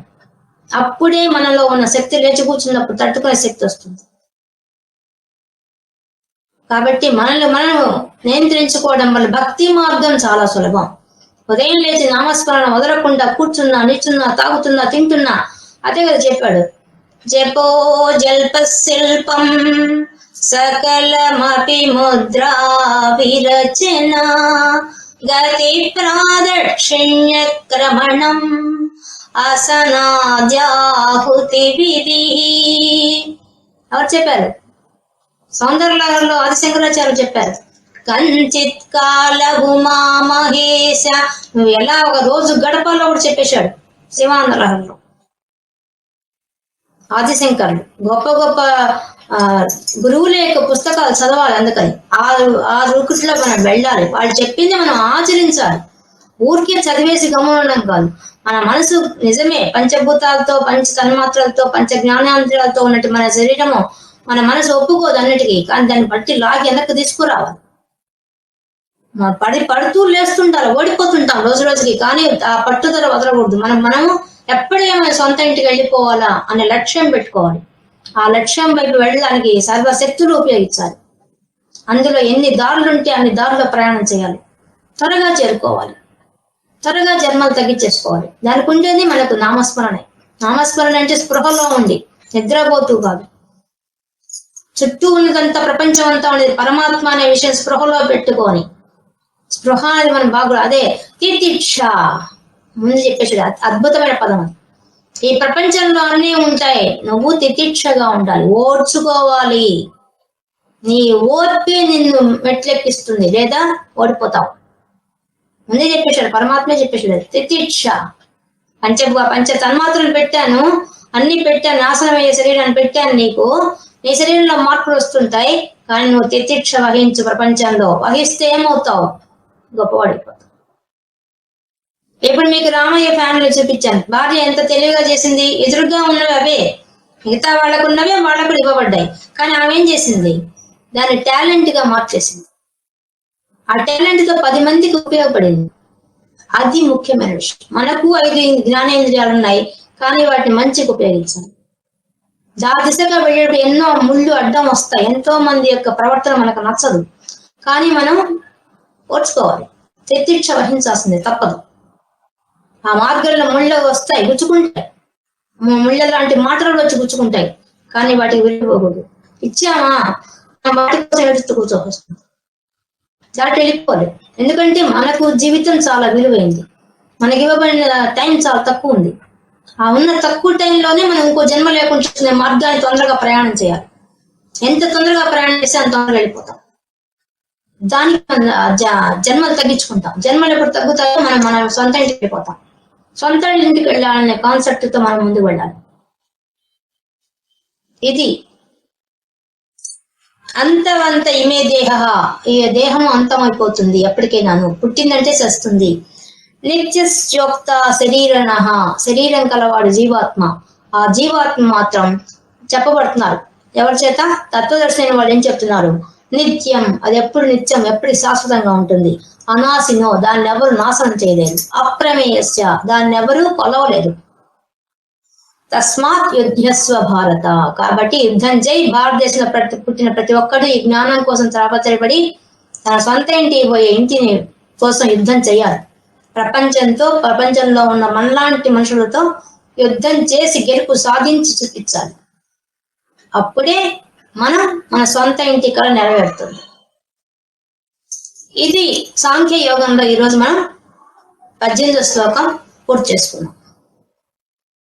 అప్పుడే మనలో ఉన్న శక్తి లేచి కూర్చున్నప్పుడు తట్టుకునే శక్తి వస్తుంది. కాబట్టి మనల్ని మనం నియంత్రించుకోవడం వల్ల భక్తి మార్గం చాలా సులభం. ఉదయం లేచి నామస్మరణ వదలకుండా కూర్చున్నా, నిల్చున్నా, తాగుతున్నా, తింటున్నా అదే కదా చెప్పాడు. జపో జల్ప శిల్పం సకలమపి ముద్రా విరచన గతి ప్రాదక్షిణ్య క్రమణం అసనాద్యాహుతి విధి. ఎవరు చెప్పారు? సౌందర్యలహరిలో ఆదిశంకరాచార్యులు చెప్పారు. కంచిత్ కాల ఉమా మహేశ, నువ్వు ఎలా ఒక రోజు గడపాలో కూడా చెప్పేశాడు శివానందలహరిలో ఆదిశంకరులు. గొప్ప గొప్ప గురువుల యొక్క పుస్తకాలు చదవాలి. అందుకని ఆ రూకుట్లో మనం వెళ్ళాలి, వాళ్ళు చెప్పింది మనం ఆచరించాలి. ఊరికే చదివేసి గమనం కాదు. మన మనసు నిజమే పంచభూతాలతో, పంచ తన్మాత్రలతో, పంచ జ్ఞానేంద్రియాలతో ఉన్నట్టు మన శరీరము, మన మనసు ఒప్పుకోదు అన్నిటికీ. కానీ దాన్ని బట్టి లాగి వెనక్కి తీసుకురావాలి. పడుతూ లేస్తుంటారు, ఓడిపోతుంటాం రోజు రోజుకి. కానీ ఆ పట్టుదల వదలకూడదు. మనము ఎప్పుడేమైనా సొంత ఇంటికి వెళ్ళిపోవాలా అనే లక్ష్యం పెట్టుకోవాలి. ఆ లక్ష్యం వైపు వెళ్ళడానికి సర్వశక్తులు ఉపయోగించాలి. అందులో ఎన్ని దారులు ఉంటే అన్ని దారుల్లో ప్రయాణం చేయాలి. త్వరగా చేరుకోవాలి, త్వరగా జన్మలు తగ్గించేసుకోవాలి. దానికి ఉండేది మనకు నామస్మరణే. నామస్మరణ అంటే స్పృహలో ఉండి, నిద్రపోతూ కాదు. చుట్టూ ఉన్నదంతా ప్రపంచం అంతా ఉండేది పరమాత్మ అనే విషయం స్పృహలో పెట్టుకొని, స్పృహ అనేది మనం బాగా అదే తితిక్ష ముందు చెప్పేసి అద్భుతమైన పదం అది. ఈ ప్రపంచంలో అన్నీ ఉంటాయి, నువ్వు తితిక్షగా ఉండాలి, ఓడ్చుకోవాలి. నీ ఓర్పే నిన్ను మెట్లెక్కిస్తుంది, లేదా ఓడిపోతావు. ముందే చెప్పేశాడు, పరమాత్మే చెప్పేశాడు తితిక్ష. పంచ తన్మాత్రలు పెట్టాను, అన్ని పెట్టాను, నాశనం అయ్యే శరీరాన్ని పెట్టాను నీకు. నీ శరీరంలో మార్పులు వస్తుంటాయి, కానీ నువ్వు తితిక్ష వహించు. ప్రపంచంలో వహిస్తే ఏమవుతావు? గొప్పవాడిపోతావు. ఇప్పుడు మీకు రామయ్య ఫ్యామిలీ చూపించాను. భార్య ఎంత తెలివిగా చేసింది. ఎదురుగా ఉన్నవి అవే, మిగతా వాళ్ళకు ఉన్నవే వాళ్ళకు ఇవ్వబడ్డాయి. కానీ ఆమె ఏం చేసింది? దాన్ని టాలెంట్ గా మార్చేసింది. ఆ టాలెంట్ తో 10 మందికి ఉపయోగపడింది. అది ముఖ్యమైన విషయం. మనకు 5 జ్ఞానేంద్రియాలు ఉన్నాయి, కానీ వాటిని మంచిగా ఉపయోగించాలి. ఆ దిశగా వెళ్ళేటప్పుడు ఎన్నో ముళ్ళు అడ్డం వస్తాయి. ఎంతో మంది యొక్క ప్రవర్తన మనకు నచ్చదు, కానీ మనం ఓర్చుకోవాలి, తితిక్ష వహించాల్సిందే, తప్పదు. ఆ మార్గంలో ముళ్ళు వస్తాయి, గుచ్చుకుంటాయి. ముళ్ళ లాంటి మాటలు వచ్చి గుచ్చుకుంటాయి, కానీ వాటికి వెళ్ళిపోకూడదు. ఇచ్చామా వాటి కోసం ఎదుస్తూ కూర్చోవస్తుంది, దాటి వెళ్ళిపోలేదు. ఎందుకంటే మనకు జీవితం చాలా విలువైంది, మనకి ఇవ్వబడిన టైం చాలా తక్కువ ఉంది. ఆ ఉన్న తక్కువ టైంలోనే మనం ఇంకో జన్మ లేకుండా మార్గాన్ని తొందరగా ప్రయాణం చేయాలి. ఎంత తొందరగా ప్రయాణం చేస్తే అంత తొందరగా వెళ్ళిపోతాం. దానికి జన్మలు తగ్గించుకుంటాం. జన్మలు ఎప్పుడు తగ్గుతాయో మన సొంత ఇంటికి వెళ్ళిపోతాం. సొంత ఇంటికి వెళ్ళాలనే కాన్సెప్ట్ తో మనం ముందుకు వెళ్ళాలి. ఇది అంతవంత ఇమే దేహ, ఈ దేహము అంతమైపోతుంది ఎప్పటికైనాను. పుట్టిందంటే చస్తుంది. నిత్యోక్త శరీరణ, శరీరం కలవాడు జీవాత్మ. ఆ జీవాత్మ మాత్రం చెప్పబడుతున్నారు ఎవరి చేత? తత్వదర్శన వాళ్ళు ఏం చెప్తున్నారు? నిత్యం, అది ఎప్పుడు నిత్యం, ఎప్పుడు శాశ్వతంగా ఉంటుంది. అనాశినో, దాన్ని ఎవరు నాశనం చేయలేరు. అప్రమేయస్య, దాన్ని ఎవరు కొలవలేరు. తస్మాత్ యుద్ధస్వ భారత, కాబట్టి యుద్ధం చేయి. భారతదేశంలో పుట్టిన ప్రతి ఒక్కరు ఈ జ్ఞానం కోసం తాపత్రయపడి తన సొంత ఇంటికి పోయే ఇంటిని కోసం యుద్ధం చేయాలి. ప్రపంచంలో ఉన్న మనలాంటి మనుషులతో యుద్ధం చేసి గెలుపు సాధించి చూపించాలి. అప్పుడే మన సొంత ఇంటి కళ నెరవేరుతుంది. ఇది సాంఖ్య యోగంలో ఈరోజు మనం 18వ శ్లోకం పూర్తి చేసుకున్నాం.